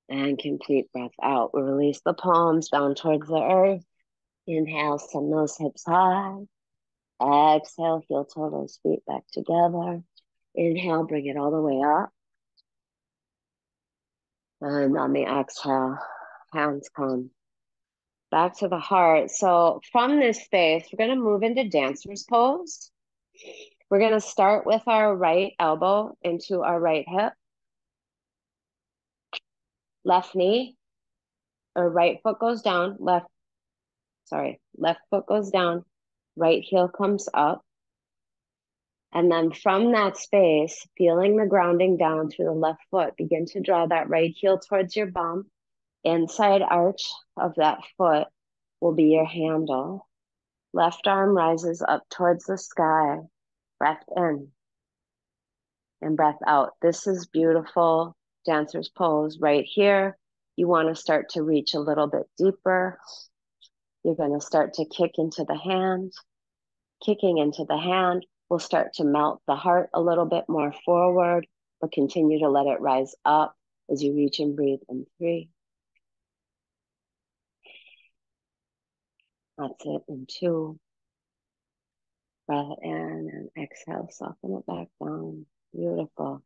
And complete breath out. We release the palms down towards the earth. Inhale, send those hips high. Exhale, heel toe those feet back together. Inhale, bring it all the way up. And on the exhale, hands come back to the heart. So from this space, we're going to move into dancer's pose. We're going to start with our right elbow into our right hip. Left knee, or right foot goes down. Left foot goes down. Right heel comes up. And then from that space, feeling the grounding down through the left foot, begin to draw that right heel towards your bum. Inside arch of that foot will be your handle. Left arm rises up towards the sky. Breath in and breath out. This is beautiful dancer's pose right here. You want to start to reach a little bit deeper. You're going to start to kick into the hand. Kicking into the hand will start to melt the heart a little bit more forward. but continue to let it rise up as you reach and breathe in 3. That's it in 2. Breath in and exhale, soften it back down. Beautiful.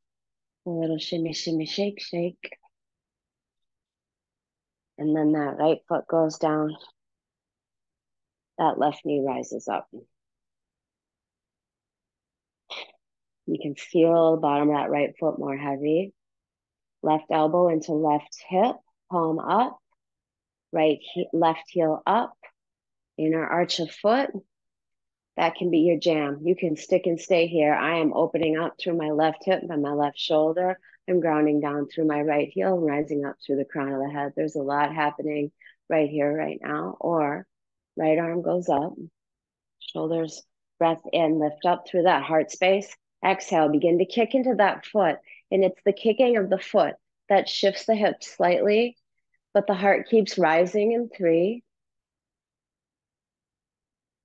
A little shimmy, shimmy, shake, shake. And then that right foot goes down. That left knee rises up. You can feel the bottom of that right foot more heavy. Left elbow into left hip, palm up. Left heel up. Inner arch of foot. That can be your jam. You can stick and stay here. I am opening up through my left hip and my left shoulder. I'm grounding down through my right heel and rising up through the crown of the head. There's a lot happening right here, right now. Or right arm goes up, shoulders, breath in, lift up through that heart space. Exhale, begin to kick into that foot. And it's the kicking of the foot that shifts the hips slightly, but the heart keeps rising in 3.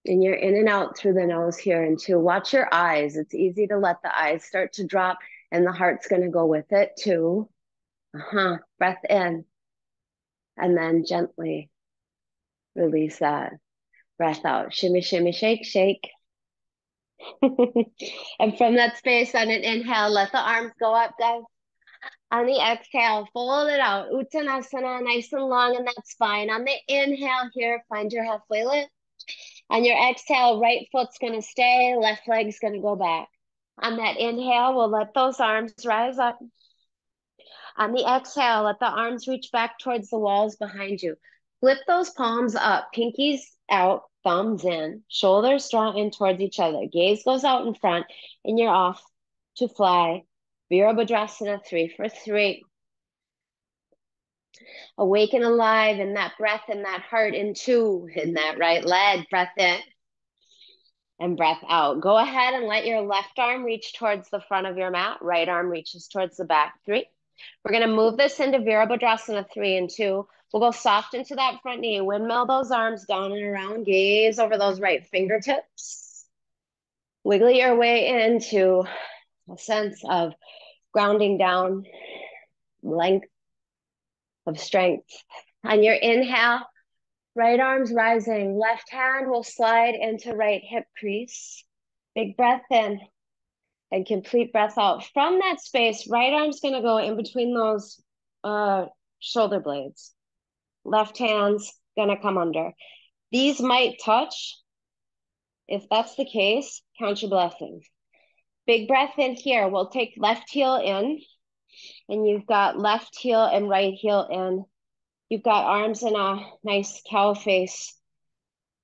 And you're in and out through the nose here in 2. Watch your eyes. It's easy to let the eyes start to drop and the heart's going to go with it too. Breath in. And then gently release that. Breath out. Shimmy, shimmy, shake, shake. And from that space on an inhale, let the arms go up, guys. On the exhale, fold it out. Uttanasana, nice and long in that spine. On the inhale here, find your halfway lift. On your exhale, right foot's going to stay, left leg's going to go back. On that inhale, we'll let those arms rise up. On the exhale, let the arms reach back towards the walls behind you. Flip those palms up, pinkies out, thumbs in, shoulders draw in towards each other. Gaze goes out in front, and you're off to fly. Virabhadrasana, 3 for 3. Awake and alive in that breath and that heart in 2. In that right leg, breath in and breath out. Go ahead and let your left arm reach towards the front of your mat. Right arm reaches towards the back, 3. We're going to move this into Virabhadrasana, 3 and 2. We'll go soft into that front knee. Windmill those arms down and around. Gaze over those right fingertips. Wiggle your way into a sense of grounding down, length of strength. On your inhale, right arm's rising. Left hand will slide into right hip crease. Big breath in and complete breath out. From that space, right arm's going to go in between those shoulder blades. Left hand's going to come under. These might touch. If that's the case, count your blessings. Big breath in here. We'll take left heel in, and you've got left heel and right heel in. You've got arms in a nice cow face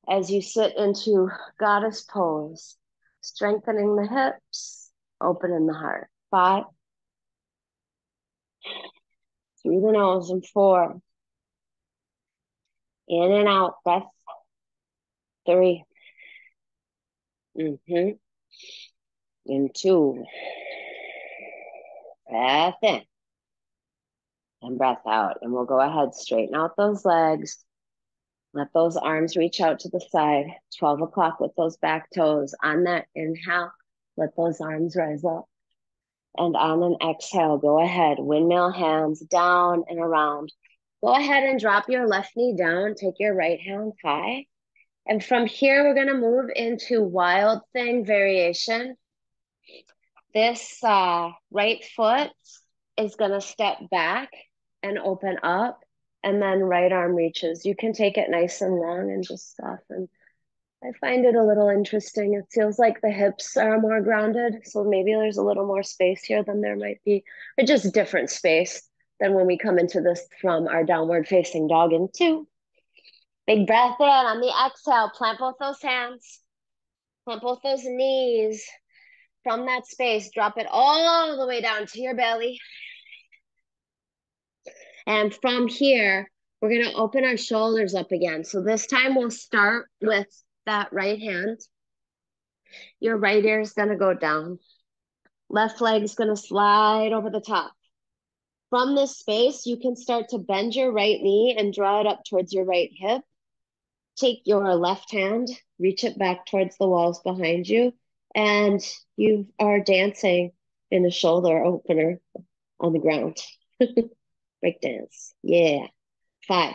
as you sit into goddess pose, strengthening the hips, opening the heart. 5, through the nose, and 4, in and out, breath, 3, and 2, breath in, and breath out. And we'll go ahead, straighten out those legs. Let those arms reach out to the side. 12 o'clock with those back toes. On that inhale, let those arms rise up. And on an exhale, go ahead, windmill hands down and around. Go ahead and drop your left knee down. Take your right hand high. And from here, we're going to move into wild thing variation. This right foot is going to step back and open up, and then right arm reaches. You can take it nice and long and just soften. I find it a little interesting. It feels like the hips are more grounded, so maybe there's a little more space here than there might be, or just different space than when we come into this from our downward facing dog in 2. Big breath in. On the exhale, plant both those hands, plant both those knees. From that space, drop it all the way down to your belly. And from here, we're going to open our shoulders up again. So this time we'll start with that right hand. Your right ear is going to go down. Left leg is going to slide over the top. From this space, you can start to bend your right knee and draw it up towards your right hip. Take your left hand, reach it back towards the walls behind you, and you are dancing in a shoulder opener on the ground. Break dance. Yeah. 5.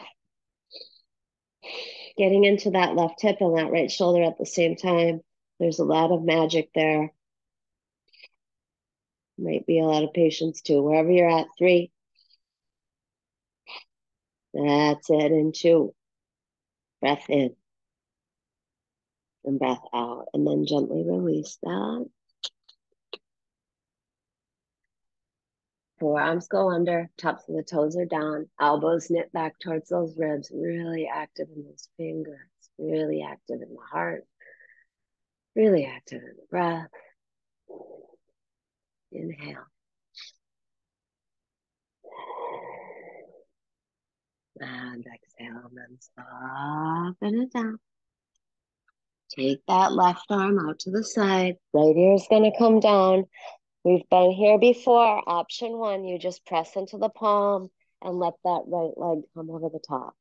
Getting into that left hip and that right shoulder at the same time. There's a lot of magic there. Might be a lot of patience too. Wherever you're at, 3. That's it. And 2. Breath in and breath out. And then gently release that. Forearms go under, tops of the toes are down, elbows knit back towards those ribs, really active in those fingers, really active in the heart, really active in the breath. Inhale. And exhale, and then soften it down. Take that left arm out to the side. Right ear is going to come down. We've been here before. Option 1, you just press into the palm and let that right leg come over the top.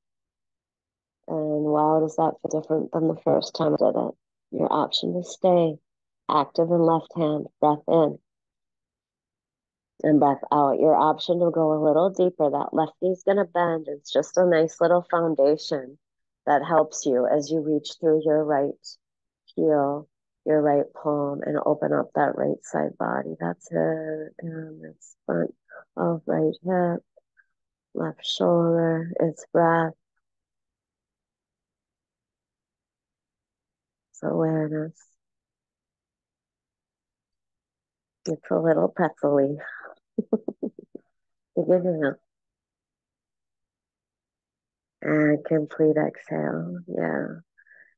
And wow, does that feel different than the first time I did it? Your option to stay active in left hand. Breath in and breath out. Your option to go a little deeper. That left knee's going to bend. It's just a nice little foundation that helps you as you reach through your right heel, your right palm, and open up that right side body. That's it. And it's front of right hip, left shoulder. It's breath. It's awareness. It's a little pretzel-y. And complete exhale. Yeah.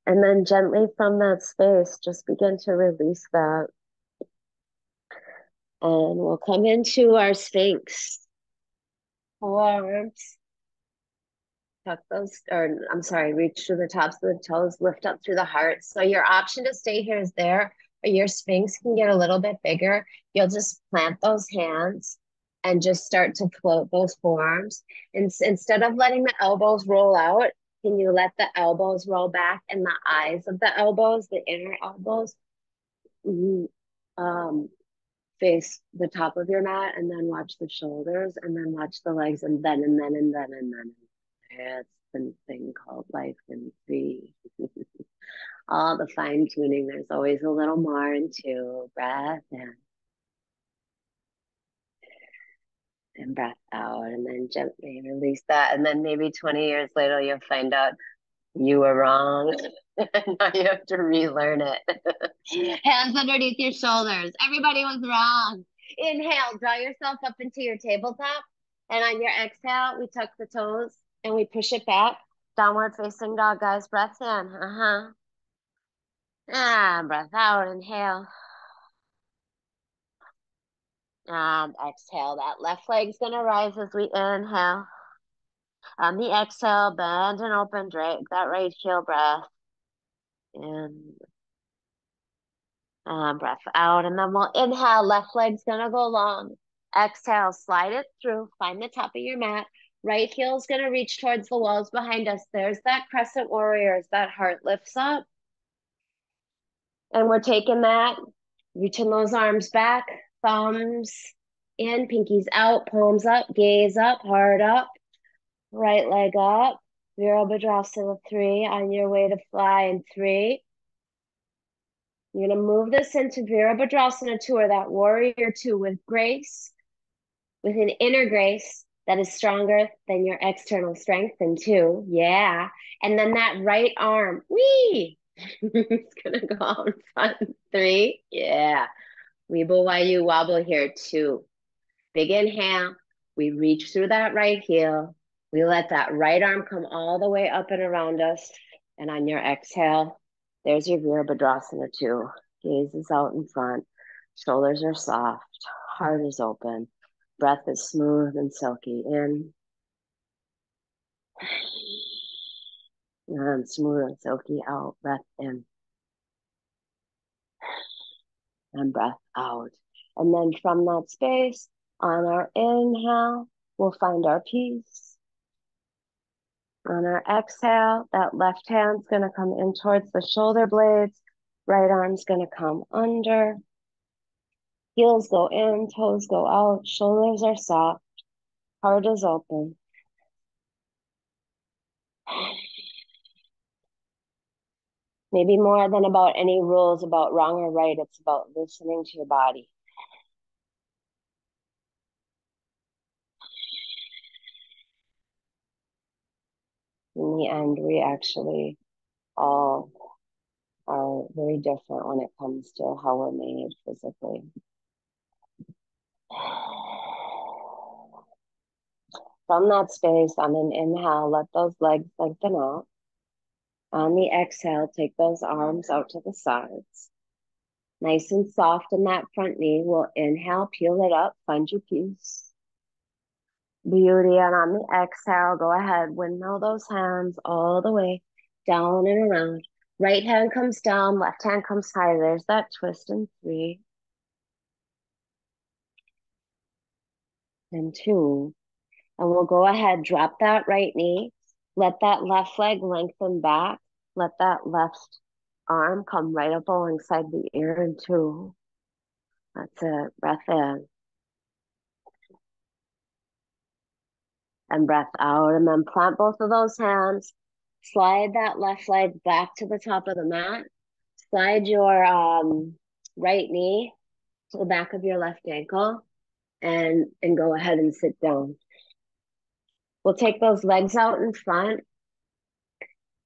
And then gently from that space, just begin to release that. And we'll come into our Sphinx. Forearms. Tuck those, or I'm sorry, reach through the tops of the toes, lift up through the heart. So your option to stay here is there, or your Sphinx can get a little bit bigger. You'll just plant those hands and just start to float those forearms. And instead of letting the elbows roll out, can you let the elbows roll back and the eyes of the elbows, the inner elbows, um, face the top of your mat, and then watch the shoulders, and then watch the legs, and then, and then, and then, and then. It's the thing called life in 3. All the fine tuning, there's always a little more into breath in and breath out, and then gently release that. And then maybe 20 years later, you'll find out you were wrong. Now you have to relearn it. Hands underneath your shoulders. Everybody was wrong. Inhale, draw yourself up into your tabletop. And on your exhale, we tuck the toes and we push it back. Downward facing dog, guys. Breath in. Breath out. Inhale. And exhale. That left leg's going to rise as we inhale. On the exhale, bend and open, drag that right heel breath in. Breath out, and then we'll inhale. Left leg's gonna go long. Exhale, slide it through. Find the top of your mat. Right heel's gonna reach towards the walls behind us. There's that crescent warrior as that heart lifts up. And we're taking that, reaching those arms back, thumbs in, pinkies out, palms up, gaze up, heart up, right leg up. Virabhadrasana 3 on your way to fly in 3. You're going to move this into Virabhadrasana 2, or that warrior 2, with grace, with an inner grace that is stronger than your external strength in 2. Yeah. And then that right arm, wee, it's going to go out in front. 3. Yeah. Weeble while you wobble here. 2. Big inhale. We reach through that right heel. We let that right arm come all the way up and around us. And on your exhale, there's your Virabhadrasana 2. Gaze is out in front. Shoulders are soft. Heart is open. Breath is smooth and silky in. And smooth and silky out. Breath in. And breath out. And then from that space, on our inhale, we'll find our peace. On our exhale, that left hand's going to come in towards the shoulder blades. Right arm's going to come under. Heels go in, toes go out, shoulders are soft, heart is open. Maybe more than about any rules about wrong or right, it's about listening to your body. In the end, we actually all are very different when it comes to how we're made physically. From that space, on an inhale, let those legs lengthen out. On the exhale, take those arms out to the sides. Nice and soft in that front knee. We'll inhale, peel it up, find your peace. Beauty. And on the exhale, go ahead, windmill those hands all the way down and around. Right hand comes down, left hand comes high. There's that twist in 3 and 2. And we'll go ahead, drop that right knee. Let that left leg lengthen back. Let that left arm come right up alongside the ear in 2. That's it. Breath in. And breath out. And then plant both of those hands. Slide that left leg back to the top of the mat. Slide your right knee to the back of your left ankle and go ahead and sit down. We'll take those legs out in front.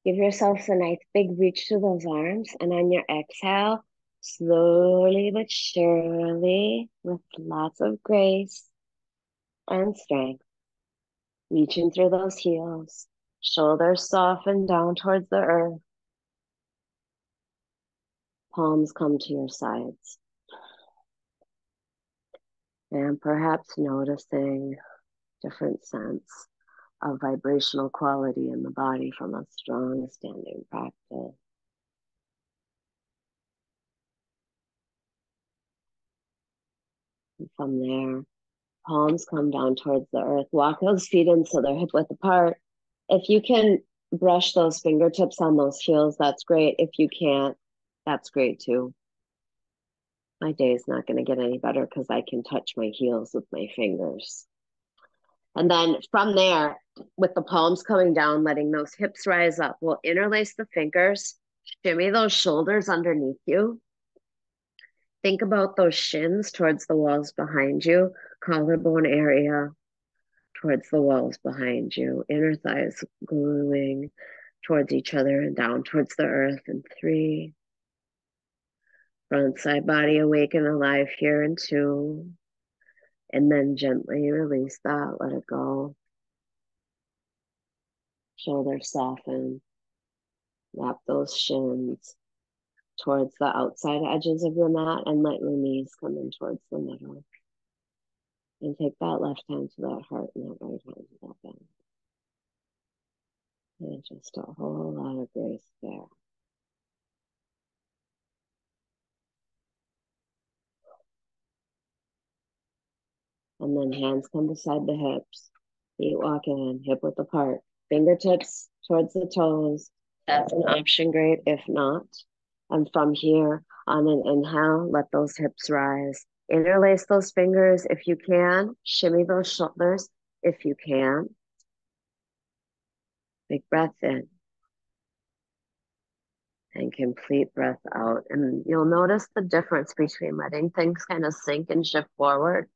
Give yourself a nice big reach to those arms. And on your exhale, slowly but surely, with lots of grace and strength, reaching through those heels, shoulders soften down towards the earth, palms come to your sides. And perhaps noticing different sense of vibrational quality in the body from a strong standing practice. And from there, palms come down towards the earth. Walk those feet in so they're hip width apart. If you can brush those fingertips on those heels, that's great. If you can't, that's great too. My day is not going to get any better because I can touch my heels with my fingers. And then from there, with the palms coming down, letting those hips rise up, we'll interlace the fingers, shimmy those shoulders underneath you. Think about those shins towards the walls behind you, collarbone area towards the walls behind you, inner thighs gluing towards each other and down towards the earth in 3. Front side body awake and alive here in 2. And then gently release that, let it go. Shoulders soften. Wrap those shins towards the outside edges of your mat and let your knees come in towards the middle. And take that left hand to that heart and that right hand to that belly. And just a whole lot of grace there. And then hands come beside the hips. Feet walk in, hip width apart. Fingertips towards the toes. That's an option, great. If not, and from here, on an inhale, let those hips rise. Interlace those fingers if you can. Shimmy those shoulders if you can. Big breath in. And complete breath out. And you'll notice the difference between letting things kind of sink and shift forward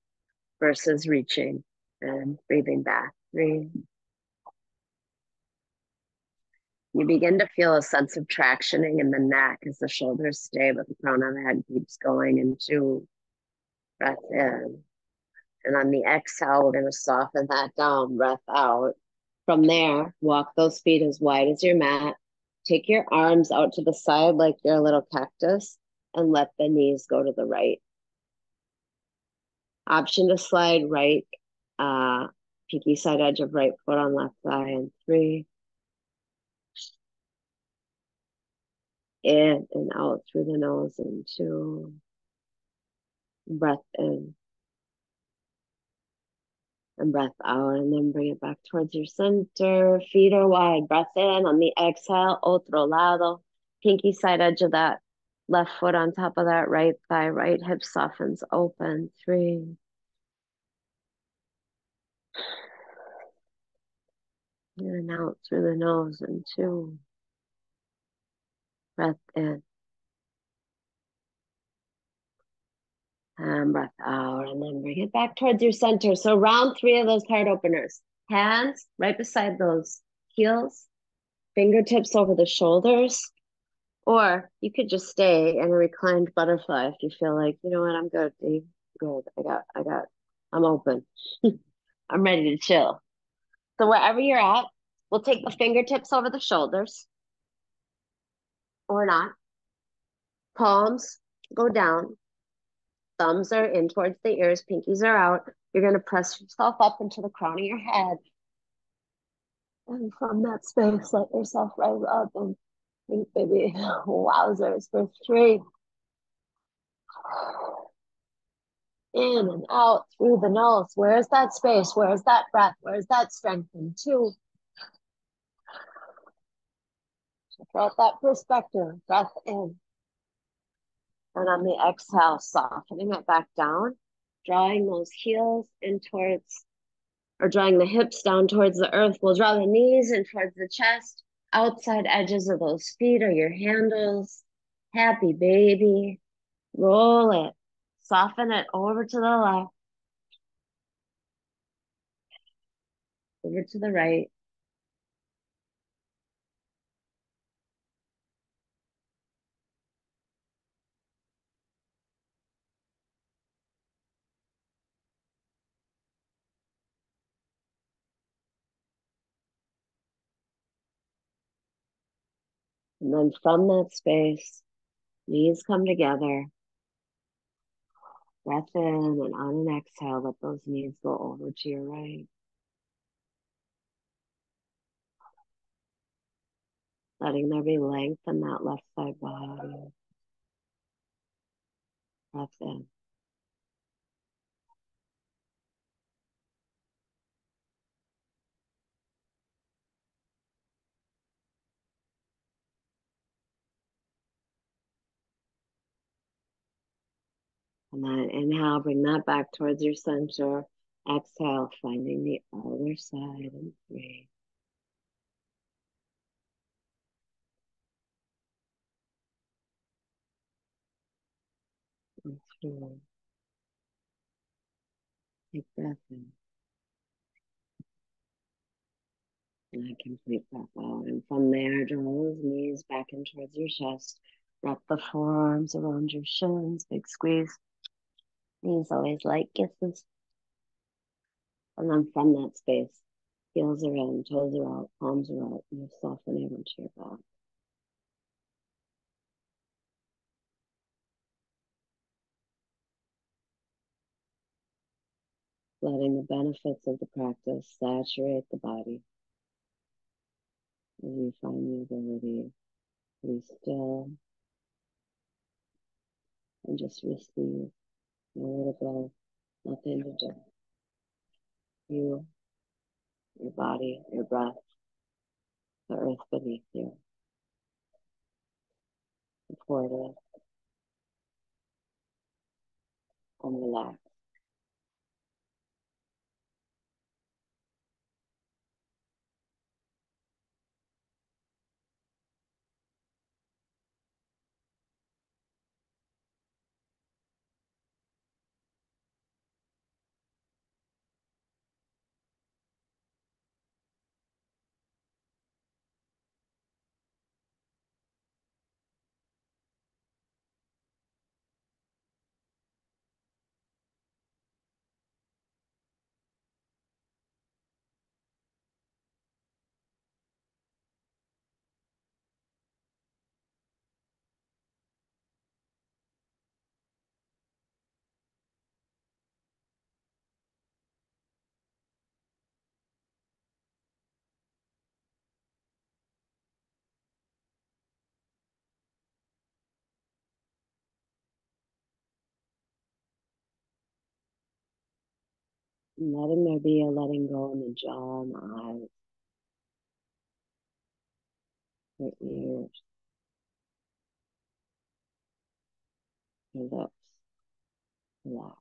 versus reaching and breathing back. 3. You begin to feel a sense of tractioning in the neck as the shoulders stay, but the crown of the head keeps going. And 2, breath in. And on the exhale, we're going to soften that down, breath out. From there, walk those feet as wide as your mat. Take your arms out to the side like you're a little cactus and let the knees go to the right. Option to slide right, pinky side edge of right foot on left thigh in 3. In and out through the nose in 2. Breath in. And breath out, and then bring it back towards your center. Feet are wide. Breath in on the exhale, otro lado. Pinky side edge of that Left foot on top of that right thigh, right hip softens open. 3. In and out through the nose. And 2. Breath in. And breath out. And then bring it back towards your center. So round 3 of those heart openers. Hands right beside those heels. Fingertips over the shoulders. Or you could just stay in a reclined butterfly if you feel like, you know what, I'm good, Dave. Good. I'm open. I'm ready to chill. So wherever you're at, we'll take the fingertips over the shoulders or not. Palms go down. Thumbs are in towards the ears. Pinkies are out. You're going to press yourself up into the crown of your head. And from that space, let yourself rise up and think, baby, wowzers for 3. In and out through the nose. Where's that space? Where's that breath? Where's that strength? And 2. Check out that perspective. Breath in. And on the exhale, softening it back down, drawing those heels in towards, or drawing the hips down towards the earth. We'll draw the knees in towards the chest. Outside edges of those feet are your handles. Happy baby. Roll it. Soften it over to the left, over to the right. And then from that space, knees come together. Breath in, and on an exhale, let those knees go over to your right. Letting there be length in that left side body. Breath in. And then inhale, bring that back towards your center. Exhale, finding the other side in 3. And 2. Take breath in. And a complete breath out. And from there, draw those knees back in towards your chest. Wrap the forearms around your shins. Big squeeze. Knees always light kisses. And then from that space, heels are in, toes are out, palms are out, and you're softening into your back. Letting the benefits of the practice saturate the body as you find the ability to be still and just receive. Nowhere to go, nothing to do. You, your body, your breath, the earth beneath you, supported and relaxed. And letting there be a letting go in the jaw and the eyes, your ears, your lips relax.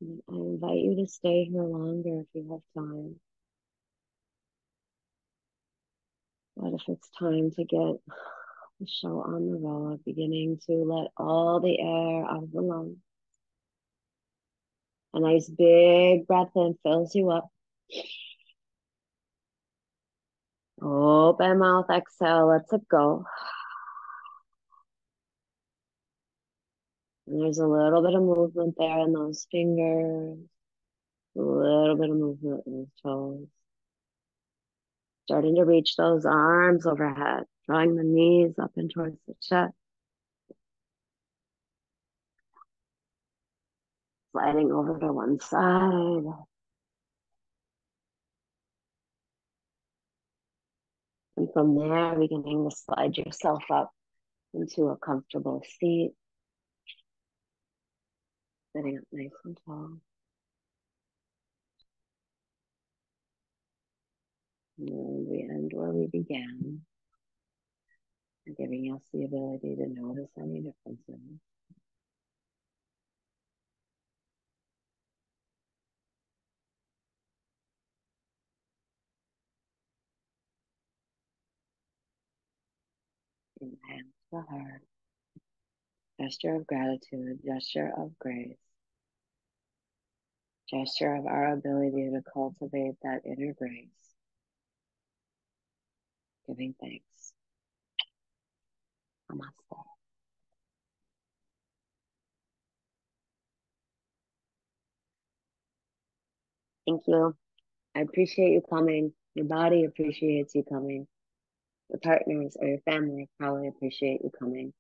And I invite you to stay here longer if you have time. But if it's time to get the show on the road, beginning to let all the air out of the lungs. A nice big breath in fills you up. Open mouth, exhale, lets it go. And there's a little bit of movement there in those fingers, a little bit of movement in those toes. Starting to reach those arms overhead, drawing the knees up and towards the chest. Sliding over to one side. And from there, beginning to slide yourself up into a comfortable seat, sitting up nice and tall. And we end where we began, giving us the ability to notice any differences. Inhale to the heart, gesture of gratitude, gesture of grace, gesture of our ability to cultivate that inner grace, giving thanks. Namaste. Thank you. I appreciate you coming. Your body appreciates you coming. Your partners or your family probably appreciate you coming.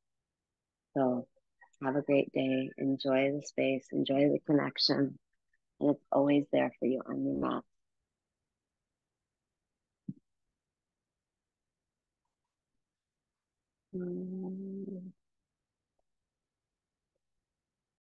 So have a great day. Enjoy the space. Enjoy the connection. And it's always there for you on your mat.